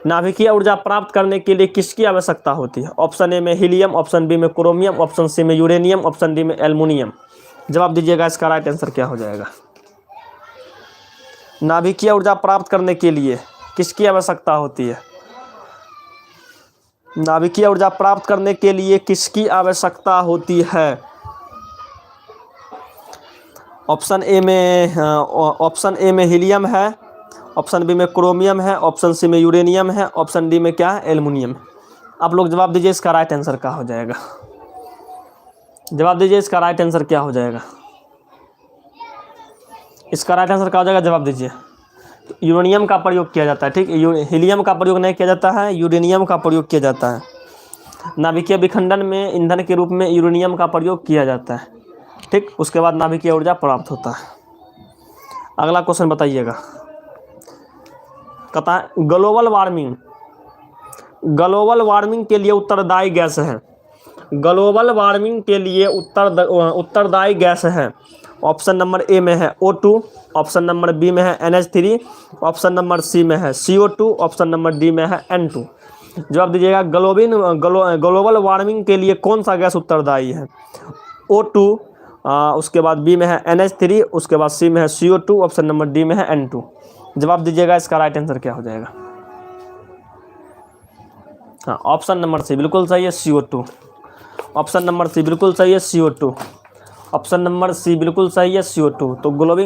नाभिकीय ऊर्जा प्राप्त करने के लिए किसकी आवश्यकता होती है? ऑप्शन ए में हीलियम, ऑप्शन बी में क्रोमियम, ऑप्शन सी में यूरेनियम, ऑप्शन डी में एल्युमिनियम। जवाब दीजिएगा, इसका राइट आंसर क्या हो जाएगा? नाभिकीय ऊर्जा प्राप्त करने के लिए किसकी आवश्यकता होती है? नाभिकीय ऊर्जा प्राप्त करने के लिए किसकी आवश्यकता होती है? ऑप्शन ए में हीलियम है, ऑप्शन बी में क्रोमियम है, ऑप्शन सी में यूरेनियम है, ऑप्शन डी में क्या है? एल्युमिनियम। आप लोग जवाब दीजिए, इसका राइट आंसर क्या हो जाएगा? जवाब दीजिए, इसका राइट आंसर क्या हो जाएगा? इसका राइट आंसर क्या हो जाएगा? जवाब दीजिए। यूरेनियम का प्रयोग किया जाता है, ठीक। हीलियम का प्रयोग नहीं किया जाता है, यूरेनियम का प्रयोग किया जाता है। नाभिकीय विखंडन में ईंधन के रूप में यूरेनियम का प्रयोग किया जाता है, ठीक। उसके बाद नाभिकीय ऊर्जा प्राप्त होता है। अगला क्वेश्चन बताइएगा। कहता है ग्लोबल वार्मिंग के लिए उत्तरदायी गैस है। ग्लोबल वार्मिंग के लिए उत्तरदायी गैस है। ऑप्शन नंबर ए में है O2, ऑप्शन नंबर बी में है NH3, ऑप्शन नंबर सी में है CO2, ऑप्शन नंबर डी में है N2। जवाब दीजिएगा। ग्लोबल वार्मिंग के लिए कौन सा गैस उत्तरदायी है? O2, उसके बाद बी में है NH3, उसके बाद सी में है CO2, ऑप्शन नंबर डी में है N2। जवाब दीजिएगा, इसका राइट आंसर क्या हो जाएगा? हाँ, ऑप्शन नंबर सी बिल्कुल सही है, CO2। ऑप्शन नंबर सी बिल्कुल सही है, CO2। ऑप्शन नंबर सी बिल्कुल सही है, CO2। तो ग्लोबल